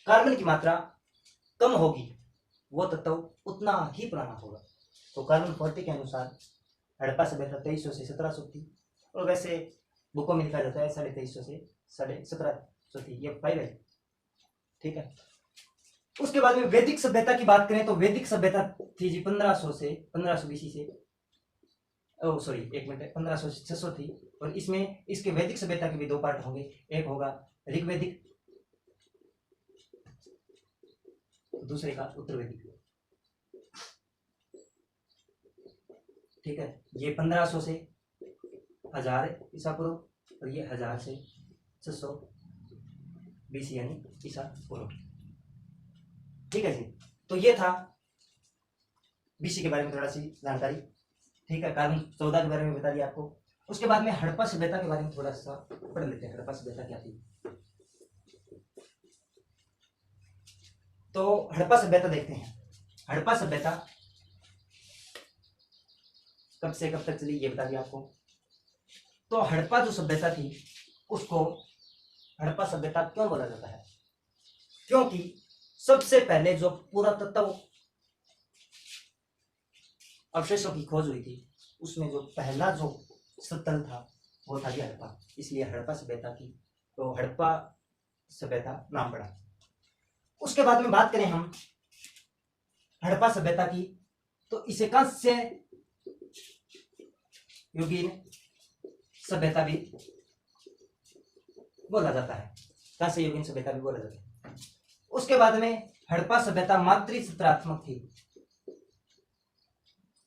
कार्बन की मात्रा कम होगी वो तत्व उतना ही पुराना होगा। तो कार्बन 40 के अनुसार हड़प्पा सभ्यता 2300 से 1700 थी, और वैसे बुकों में लिखा जाता है 2350 से 1750 थी। ये 5 है, ठीक है। उसके बाद में वैदिक सभ्यता की बात करें तो वैदिक सभ्यता थी जी 1500 से 1500 बीसी से, ओ सॉरी एक मिनट, 1500 से 600 थी। और इसमें इसके वैदिक सभ्यता के भी दो पार्ट होंगे, एक होगा ऋग्वैदिक, दूसरे का उत्तर वैदिक, ठीक है। ये 1500 से 1000 ईसा पूर्व, और ये 1000 से 600 बीसी यानी ईसा पूर्व, ठीक है जी। तो ये था बीसी के बारे में थोड़ा सी जानकारी, ठीक है। कार्बन 14 के बारे में बता दिया आपको। उसके बाद में हड़प्पा सभ्यता के बारे में थोड़ा सा पढ़ लेते हैं। हड़प्पा सभ्यता क्या थी? तो हड़प्पा सभ्यता देखते हैं। हड़प्पा सभ्यता कब से कब तक चली ये बता दिया आपको। तो हड़प्पा जो सभ्यता थी उसको हड़प्पा सभ्यता क्यों बोला जाता है? क्योंकि सबसे पहले जो पुरातत्व अवशेषों की खोज हुई थी उसमें जो पहला जो स्थल था वो था ये हड़प्पा, इसलिए हड़प्पा सभ्यता की तो हड़प्पा सभ्यता नाम पड़ा। उसके बाद में बात करें हम हड़प्पा सभ्यता की तो इसे कांस्य युगीन सभ्यता भी बोला जाता है, कांस्य युगीन सभ्यता भी बोला जाता है। उसके बाद में हड़प्पा सभ्यता मातृसत्रात्मक थी,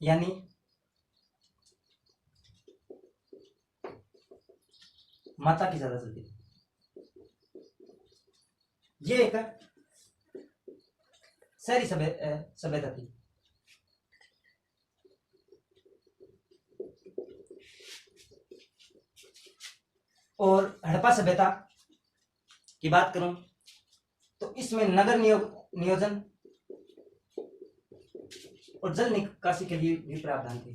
यानी माता की ज्यादा चलती थी। ये एक शहरी सभ्यता थी। और हड़प्पा सभ्यता की बात करूं तो इसमें नगर नियोजन और जल निकासी के लिए भी प्रावधान थे,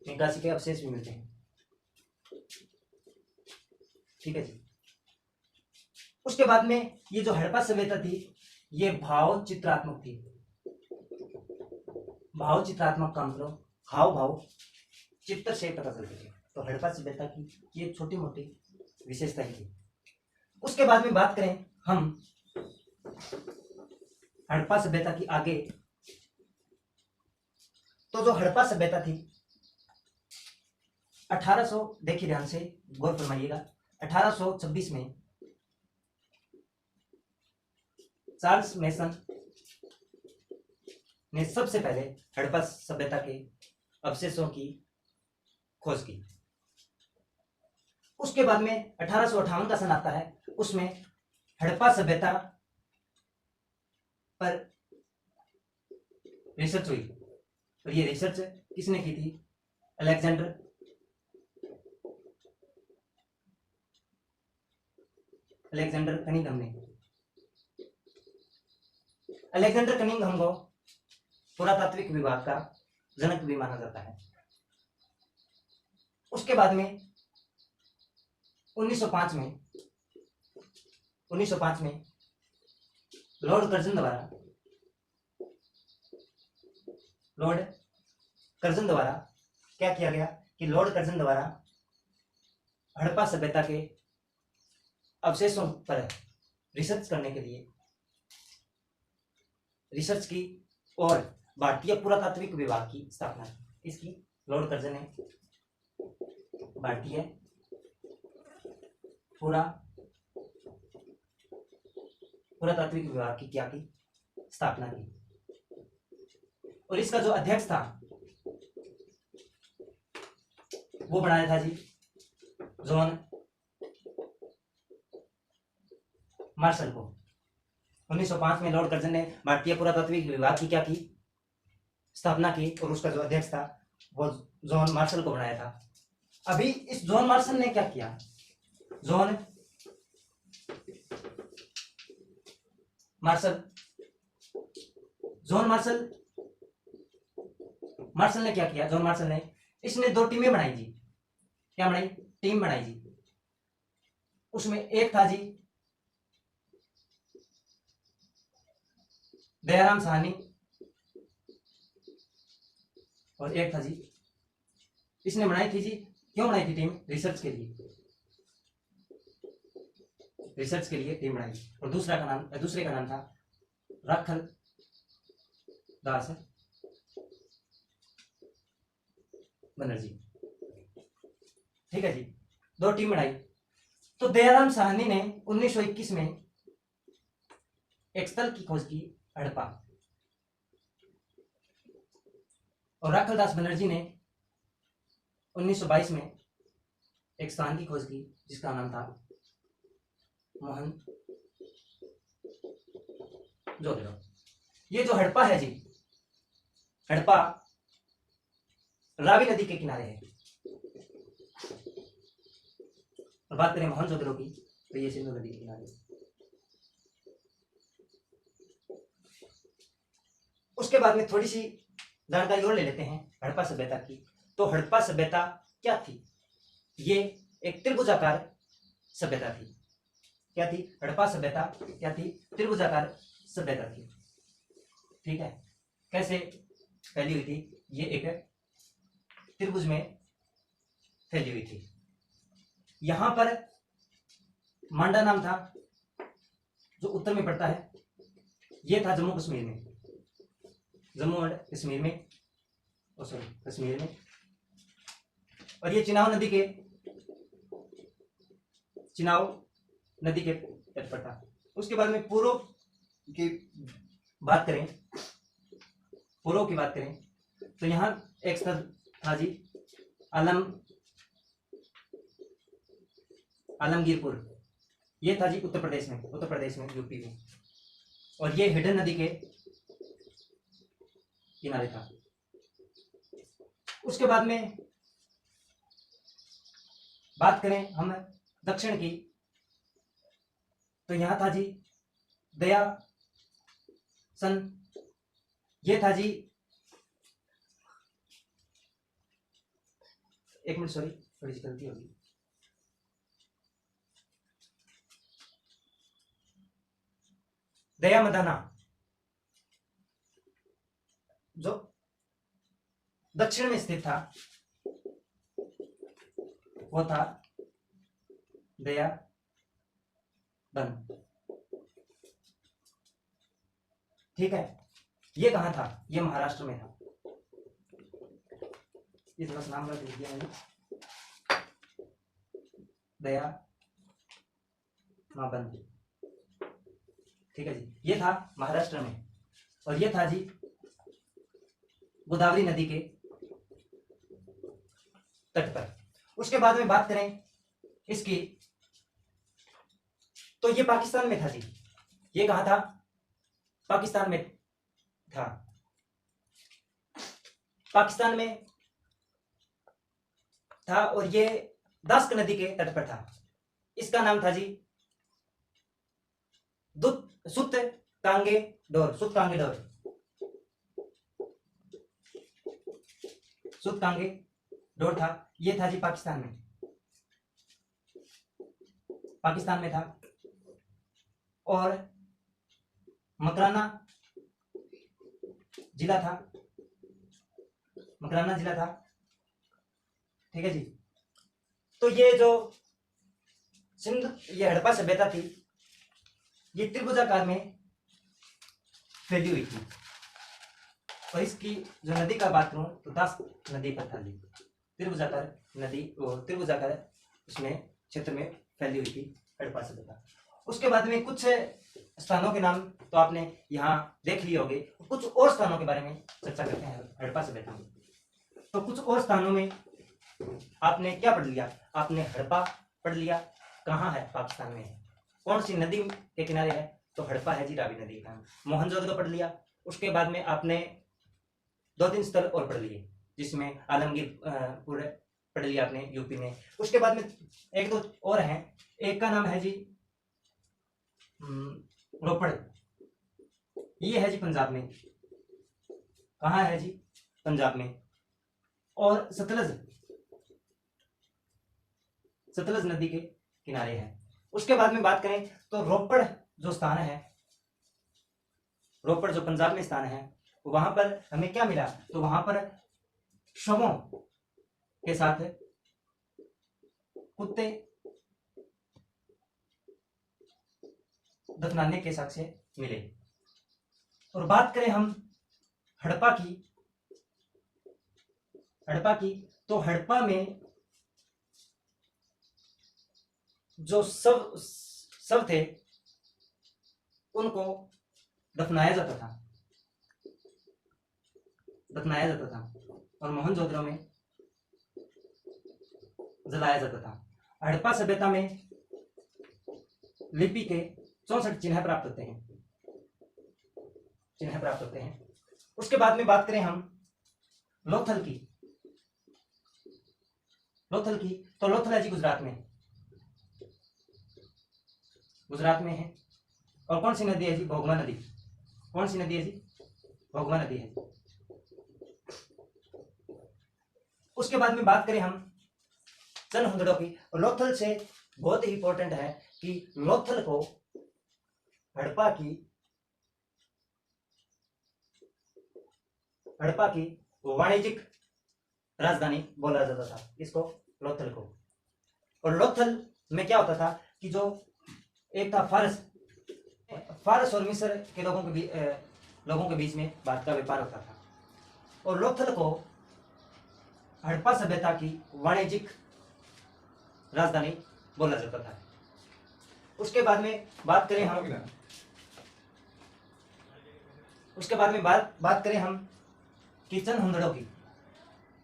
निकासी के अवशेष भी मिलते हैं। ठीक है जी। उसके बाद में ये जो हड़प्पा सभ्यता थी ये भाव चित्रात्मक थी। भाव चित्रात्मक का मतलब हाव भाव चित्र से पता चलते थे, तो हड़प्पा सभ्यता की ये छोटी मोटी विशेषताएं थी। उसके बाद में बात करें हम हड़प्पा सभ्यता की आगे, तो जो हड़प्पा सभ्यता थी 1800, देखिए ध्यान से गौर फरमाइएगा, 1826 में चार्ल्स मेसन ने सबसे पहले हड़प्पा सभ्यता के अवशेषों की खोज की। उसके बाद में 1858 का सन आता है, उसमें हड़प्पा सभ्यता पर रिसर्च हुई और ये रिसर्च किसने की थी? अलेक्जेंडर कनिंघम ने। अलेक्जेंडर कनिंघम को पुरातात्विक विभाग का जनक भी माना जाता है। उसके बाद में 1905 में लॉर्ड कर्जन द्वारा क्या किया गया कि लॉर्ड कर्जन द्वारा हड़प्पा सभ्यता के अवशेषों पर रिसर्च करने के लिए रिसर्च की और भारतीय पुरातात्विक विभाग की स्थापना की। इसकी लॉर्ड कर्जन ने भारतीय पुरातात्विक विभाग की क्या की स्थापना की, और इसका जो अध्यक्ष था वो बनाया था जी जॉन मार्शल को। 1905 में लॉर्ड कर्जन ने भारतीय पुरातात्विक विभाग की क्या की स्थापना की, और उसका जो अध्यक्ष था वो जॉन मार्शल को बनाया था। अभी इस जॉन मार्शल ने क्या किया? जॉन मार्शल ने क्या किया? जॉन मार्शल ने इसने दो टीमें बनाई जी। क्या बनाई? टीम बनाई जी। उसमें एक था जी दयाराम साहनी और एक था जी, इसने बनाई थी जी, क्यों बनाई थी टीम? रिसर्च के लिए, टीम बनाई। और दूसरे का नाम था राखल दास बनर्जी। ठीक है जी, दो टीम बनाई। तो दयाराम साहनी ने 1921 में एक स्थल की खोज की, हड़प्पा, और राखल दास बनर्जी ने 1922 में एक स्थान की खोज की जिसका नाम था मोहन जोदड़ो। ये जो हड़प्पा है जी, हड़प्पा रावी नदी के किनारे है। और बात करें मोहनजोदड़ो की तो ये सिंधु नदी के किनारे है। उसके बाद में थोड़ी सी जानकारी और ले लेते हैं हड़प्पा सभ्यता की। तो हड़प्पा सभ्यता क्या थी? ये एक त्रिभुजाकार सभ्यता थी। क्या थी? हड़प्पा सभ्यता क्या थी? त्रिभुजाकार सभ्यता थी। ठीक है, कैसे फैली हुई थी? ये एक त्रिभुज में फैली हुई थी। यहां पर मांडा नाम था जो उत्तर में पड़ता है, ये था जम्मू कश्मीर में, जम्मू एंड कश्मीर में, सॉरी कश्मीर में। और ये चिनाब नदी के तट पर था। उसके बाद में पूर्व की बात करें, तो यहां एक स्थल था जी आलमगीरपुर। ये था जी उत्तर प्रदेश में, यूपी में। और ये हिडन नदी के किनारे था। उसके बाद में बात करें हम दक्षिण की, तो यहां था जी दया सन। ये था जी, एक मिनट, सॉरी थोड़ी सी गलती होगी। दया मदाना जो दक्षिण में स्थित था, वो था दया बन। ठीक है, ये कहां था? ये महाराष्ट्र में था। ये थोड़ा सा नाम रख दिया मैंने, दया माबन। ठीक है जी, ये था महाराष्ट्र में। और ये था जी गोदावरी नदी के तट पर। उसके बाद में बात करें इसकी, तो ये पाकिस्तान में था जी। ये कहां था? पाकिस्तान में था। पाकिस्तान में था और ये दास्क नदी के तट पर था। इसका नाम था जी सुत कांगे डोर। सुत कांगे डोर था। ये था जी पाकिस्तान में था। और मकराना जिला था। ठीक है जी। तो ये जो ये हड़प्पा सभ्यता थी, ये त्रिभुजाकार में फैली हुई थी। और इसकी जो नदी का बात करूं तो दास नदी पर था। त्रिभुजाकार नदी और त्रिभुजाकार उसमें क्षेत्र में फैली हुई थी हड़प्पा सभ्यता। उसके बाद में कुछ स्थानों के नाम तो आपने यहाँ देख लिए होंगे, कुछ और स्थानों के बारे में चर्चा करते हैं हड़प्पा सभ्यता में। तो कुछ और स्थानों में आपने क्या पढ़ लिया? आपने हड़प्पा पढ़ लिया, कहाँ है? पाकिस्तान में है। कौन सी नदी के किनारे है? तो हड़प्पा है जी, रावी नदी का। मोहनजोदड़ो पढ़ लिया। उसके बाद में आपने 2-3 स्थल और पढ़ लिए, जिसमें आलमगीरपुर पढ़ लिया आपने यूपी में। उसके बाद में 1-2 और हैं। एक का नाम है जी रोपड़। ये है जी पंजाब में। कहाँ है जी? पंजाब में। और सतलज नदी के किनारे है। उसके बाद में बात करें तो रोपड़ जो स्थान है, रोपड़ जो पंजाब में स्थान है, वहां पर हमें क्या मिला? तो वहां पर शवों के साथ कुत्ते दफनाने के साक्ष्य मिले। और बात करें हम हड़प्पा तो हड़प्पा में जो सब थे उनको दफनाया जाता था और मोहनजोदड़ो में जलाया जाता था। हड़प्पा सभ्यता में लिपि के 64 चिन्ह प्राप्त होते हैं। उसके बाद में बात करें हम लोथल की, तो लोथल है जी गुजरात में है। और कौन सी नदी है जी? भोगमा नदी। कौन सी नदी है जी? भोगमा नदी है। उसके बाद में बात करें हम चंद हुंदड़ों की। लोथल से बहुत ही इंपॉर्टेंट है कि लोथल को हड़प्पा की वाणिज्यिक राजधानी बोला जाता था, इसको लोथल को। और लोथल में क्या होता था कि जो एक था फारस और मिस्र के लोगों के बीच में बात का व्यापार होता था। और लोथल को हड़प्पा सभ्यता की वाणिज्यिक राजधानी बोला जाता था। उसके बाद में बात करें हम किचन हुंदड़ों की,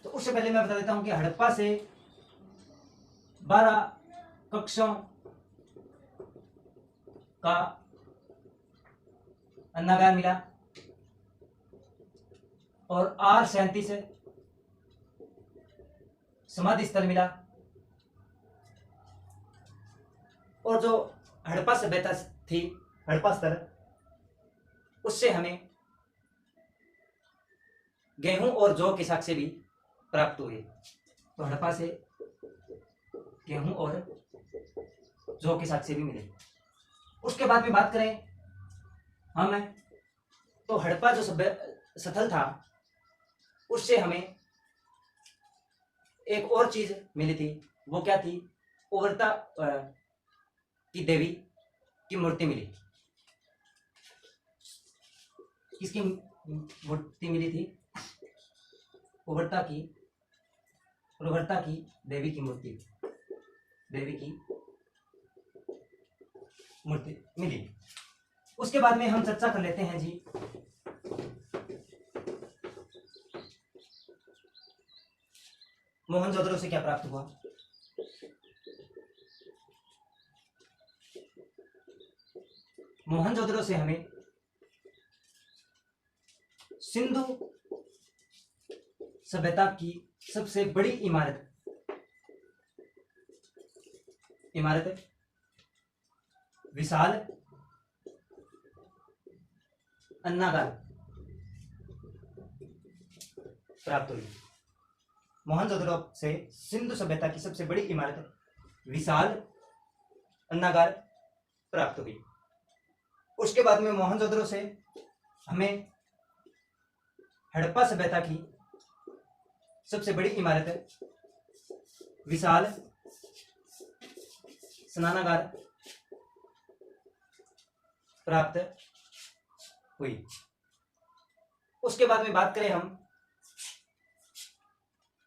तो उससे पहले मैं बता देता हूं कि हड़प्पा से 12 कक्षों का अन्नागार मिला और R37 समाधि स्थल मिला। और जो हड़प्पा सभ्यता थी, हड़प्पा स्थल, उससे हमें गेहूं और जौ के साक्ष्य भी प्राप्त हुए। तो हड़प्पा से गेहूं और जौ के साक्ष्य भी मिले। उसके बाद में बात करें हम, तो हड़प्पा जो स्थल था, उससे हमें एक और चीज मिली थी। वो क्या थी? उवर्ता की देवी की मूर्ति मिली। किसकी मूर्ति मिली थी? उवर्ता की देवी की मूर्ति मिली। उसके बाद में हम चर्चा कर लेते हैं जी मोहनजोदड़ो से क्या प्राप्त हुआ। मोहनजोदड़ो से हमें सिंधु सभ्यता की सबसे बड़ी इमारत विशाल अन्नागार प्राप्त हुई। मोहनजोदड़ो से सिंधु सभ्यता की सबसे बड़ी इमारत विशाल अन्नागार प्राप्त हुई। उसके बाद में मोहनजोदड़ो से हमें हड़प्पा सभ्यता की सबसे बड़ी इमारत विशाल स्नानागार प्राप्त हुई। उसके बाद में बात करें हम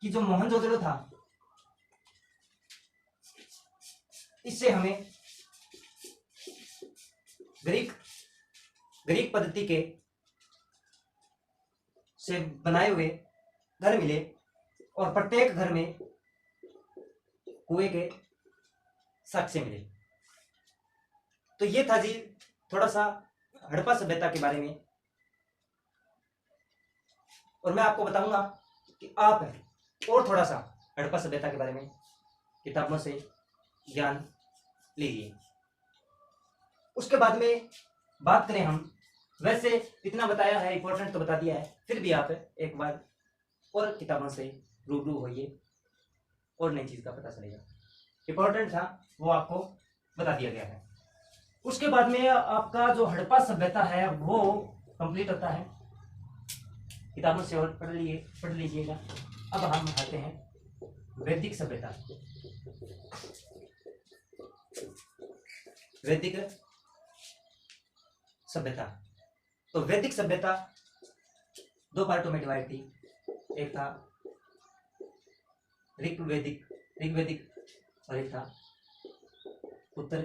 कि जो मोहनजोदड़ो था, इससे हमें ग्रीक पद्धति के से बनाए हुए घर मिले और प्रत्येक घर में कुएं के साक्ष्य मिले। तो ये था जी थोड़ा सा हड़प्पा सभ्यता के बारे में। और मैं आपको बताऊंगा कि आप और थोड़ा सा हड़प्पा सभ्यता के बारे में किताबों से ज्ञान लीजिए। उसके बाद में बात करें हम, वैसे इतना बताया है, इंपॉर्टेंट तो बता दिया है, फिर भी आप एक बार और किताबों से रूबरू होइए और नई चीज का पता चलेगा। इंपॉर्टेंट था वो आपको बता दिया गया है। उसके बाद में आपका जो हड़प्पा सभ्यता है वो कंप्लीट होता है। किताबों से और पढ़ लीजिएगा। अब हम आते हैं वैदिक सभ्यता। वैदिक सभ्यता, तो वैदिक सभ्यता 2 पार्टों में डिवाइड थी। एक था ऋग्वैदिक और एक था उत्तर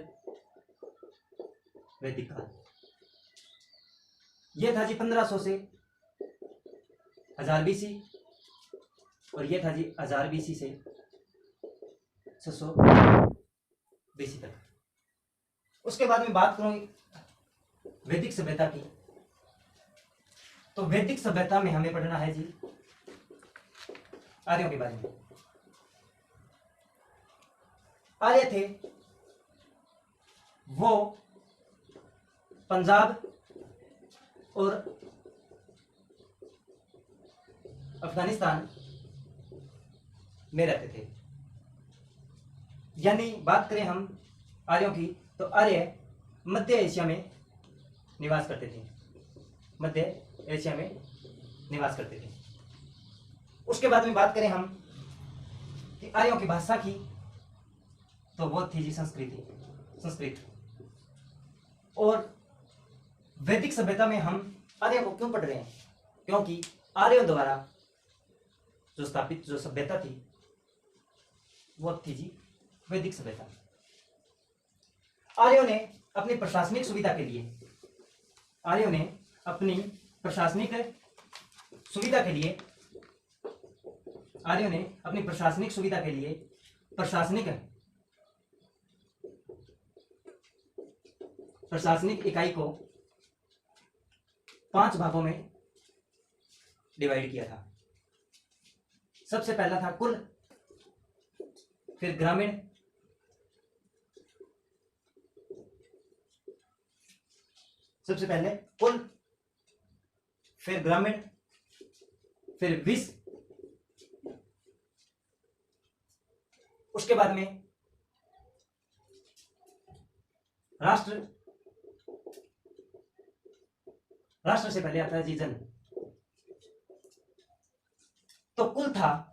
वैदिक काल। यह था जी 1500 से 1000 BC और यह था जी 1000 BC से 600 BC तक। उसके बाद में बात करूं वैदिक सभ्यता की, तो वैदिक सभ्यता में हमें पढ़ना है जी आर्यों के बारे में। आर्य थे वो पंजाब और अफगानिस्तान में रहते थे। यानी बात करें हम आर्यों की, तो आर्य मध्य एशिया में निवास करते थे, मध्य एशिया में निवास करते थे। उसके बाद में बात करें हम कि आर्यों की भाषा की, तो वो थी जी संस्कृत। और वैदिक सभ्यता में हम आर्यों को क्यों पढ़ रहे हैं? क्योंकि आर्यों द्वारा जो स्थापित जो सभ्यता थी वो थी जी वैदिक सभ्यता। आर्यों ने अपनी प्रशासनिक सुविधा के लिए, आर्यों ने अपनी प्रशासनिक सुविधा के लिए, आर्यों ने अपनी प्रशासनिक सुविधा के लिए प्रशासनिक इकाई को 5 भागों में डिवाइड किया था। सबसे पहला था कुल, फिर ग्रामीण, सबसे पहले कुल, फिर ग्रामीण, फिर विष, उसके बाद में राष्ट्र, राष्ट्र से पहले आता है जी जन। तो कुल था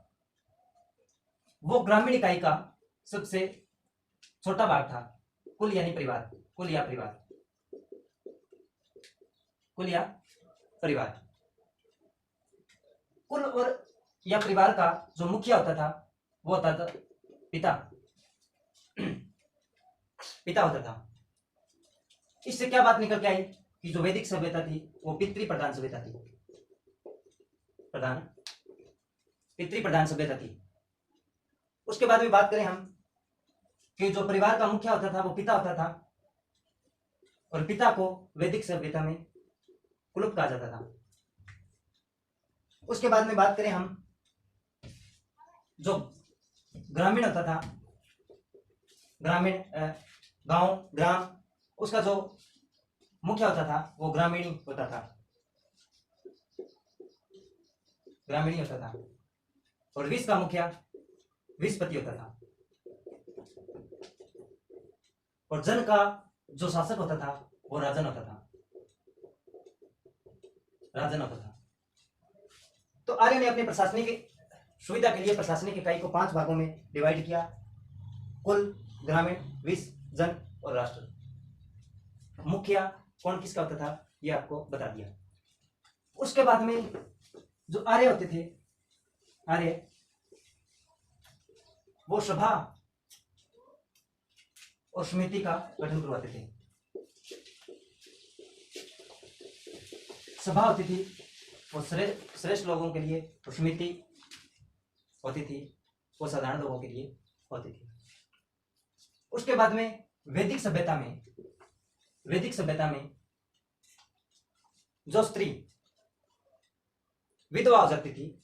वो ग्रामीण इकाई का सबसे छोटा भाग था। कुल यानी परिवार, कुल या परिवार, कुल या परिवार। कुल और या परिवार का जो मुखिया होता था वो होता था पिता, पिता होता था। इससे क्या बात निकल के आई कि जो वैदिक सभ्यता थी वो पितृ प्रधान सभ्यता थी, पितृ प्रधान सभ्यता थी। उसके बाद में बात करें हम कि जो परिवार का मुखिया होता था वो पिता होता था, और पिता को वैदिक सभ्यता में कुलुप कहा जाता था। उसके बाद में बात करें हम जो ग्रामीण होता था, ग्रामीण गांव ग्राम, उसका जो मुखिया होता था वो ग्रामीणी होता था, ग्रामीणी होता था। और विष का मुखिया विषपति होता था। और जन का जो शासक होता था वो राजन होता था, राजन होता था। तो आर्य ने अपनी प्रशासनिक सुविधा के लिए प्रशासनिक इकाई को 5 भागों में डिवाइड किया, कुल, ग्रामीण, विष, जन और राष्ट्र। मुखिया कौन किसका होता था ये आपको बता दिया। उसके बाद में जो आर्य होते थे, आर्य वो सभा और समिति का गठन करवाते थे। सभा होती थी वो श्रेष्ठ लोगों के लिए, और समिति होती थी वो साधारण लोगों के लिए होती थी। उसके बाद में वैदिक सभ्यता में जो स्त्री विधवा हो जाती थी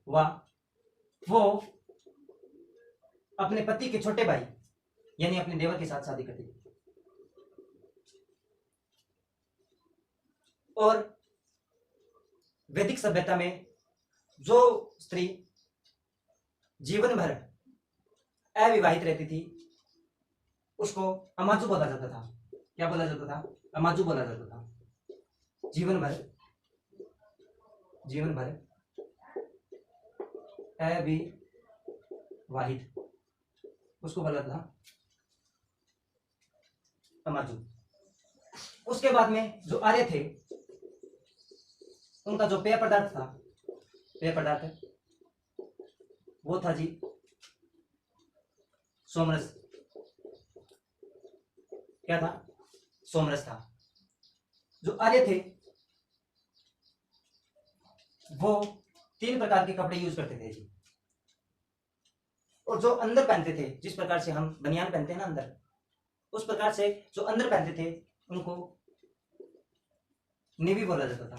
वो अपने पति के छोटे भाई यानी अपने देवर के साथ शादी करती थी। और वैदिक सभ्यता में जो स्त्री जीवन भर अविवाहित रहती थी उसको अमाजु बोला जाता था। क्या बोला जाता था? अमाजु बोला जाता था। जीवन भर अविवाहित, उसको बोला था अमाजु। उसके बाद में जो आर्य थे उनका जो पेय पदार्थ वो था जी सोमरस। क्या था? सोमरस था। जो आर्य थे वो 3 प्रकार के कपड़े यूज करते थे जी। और जो अंदर पहनते थे, जिस प्रकार से हम बनियान पहनते हैं ना अंदर, उस प्रकार से जो अंदर पहनते थे उनको नेवी बोला जाता था।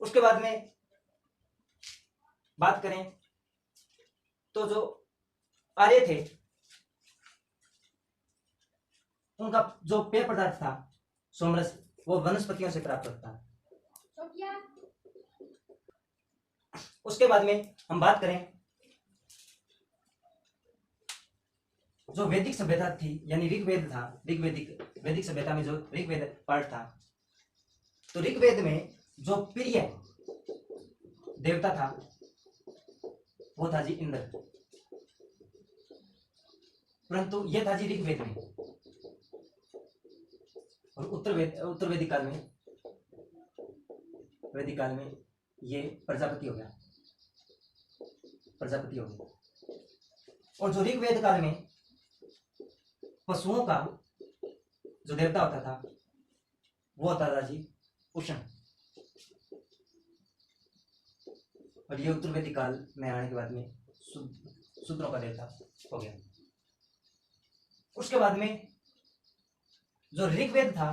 उसके बाद में बात करें तो जो आर्य थे उनका जो पेय पदार्थ था सोमरस वो वनस्पतियों से प्राप्त होता था। उसके बाद में हम बात करें जो वैदिक सभ्यता थी, यानी ऋग्वेद था, वैदिक सभ्यता में जो ऋग्वेद पार्ट था, तो ऋग्वेद में जो प्रिय देवता था वो था जी इंद्र। परंतु यह था जी ऋग्वेद में, और उत्तर वैदिक काल में ये प्रजापति हो गया। और जो ऋग्वेद काल में पशुओं का जो देवता होता था वो होता था जी उष्ण। और ये उत्तर वैदिक काल में आने के बाद में शूद्रों का देवता हो गया। उसके बाद में जो ऋग्वेद था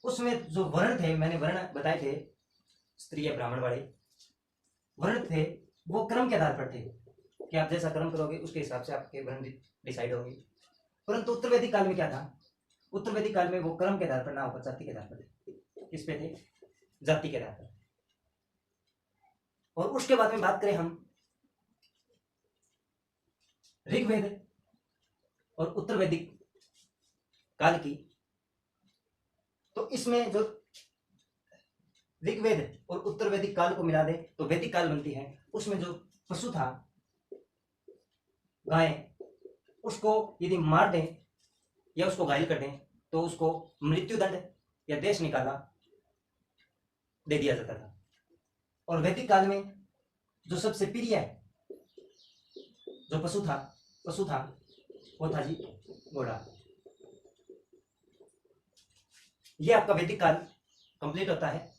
उसमें जो वर्ण थे, मैंने वर्ण बताए थे, स्त्री या ब्राह्मण वाले वर्ण थे, वो क्रम के आधार पर थे कि आप जैसा कर्म करोगे उसके हिसाब से आपके वर्ण डिसाइड होंगे। परंतु उत्तर वैदिक काल में क्या था, उत्तर वैदिक काल में वो कर्म के आधार पर ना होकर जाति के आधार पर थे। किस पे थे? जाति के आधार पर। और उसके बाद में बात करें हम ऋग्वेद और उत्तर वैदिक काल की, तो इसमें जो ऋग्वेद और उत्तर वैदिक काल को मिला दे तो वैदिक काल बनती है। उसमें जो पशु था, गाय, उसको यदि मार दें या उसको घायल कर दें तो उसको मृत्युदंड या देश निकाला दे दिया जाता था। और वैदिक काल में जो सबसे प्रिय जो पशु था वो था जी घोड़ा। ये आपका वैदिक काल कंप्लीट होता है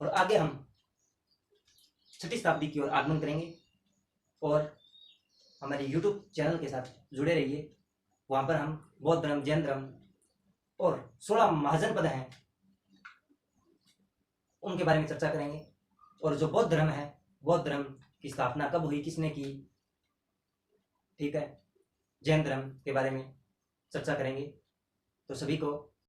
और आगे हम 6वीं शताब्दी की ओर आगमन करेंगे। और हमारे YouTube चैनल के साथ जुड़े रहिए। वहां पर हम बौद्ध धर्म, जैन धर्म और 16 महाजनपद हैं उनके बारे में चर्चा करेंगे। और जो बौद्ध धर्म है, बौद्ध धर्म की स्थापना कब हुई, किसने की, ठीक है, जैन धर्म के बारे में चर्चा करेंगे। तो सभी को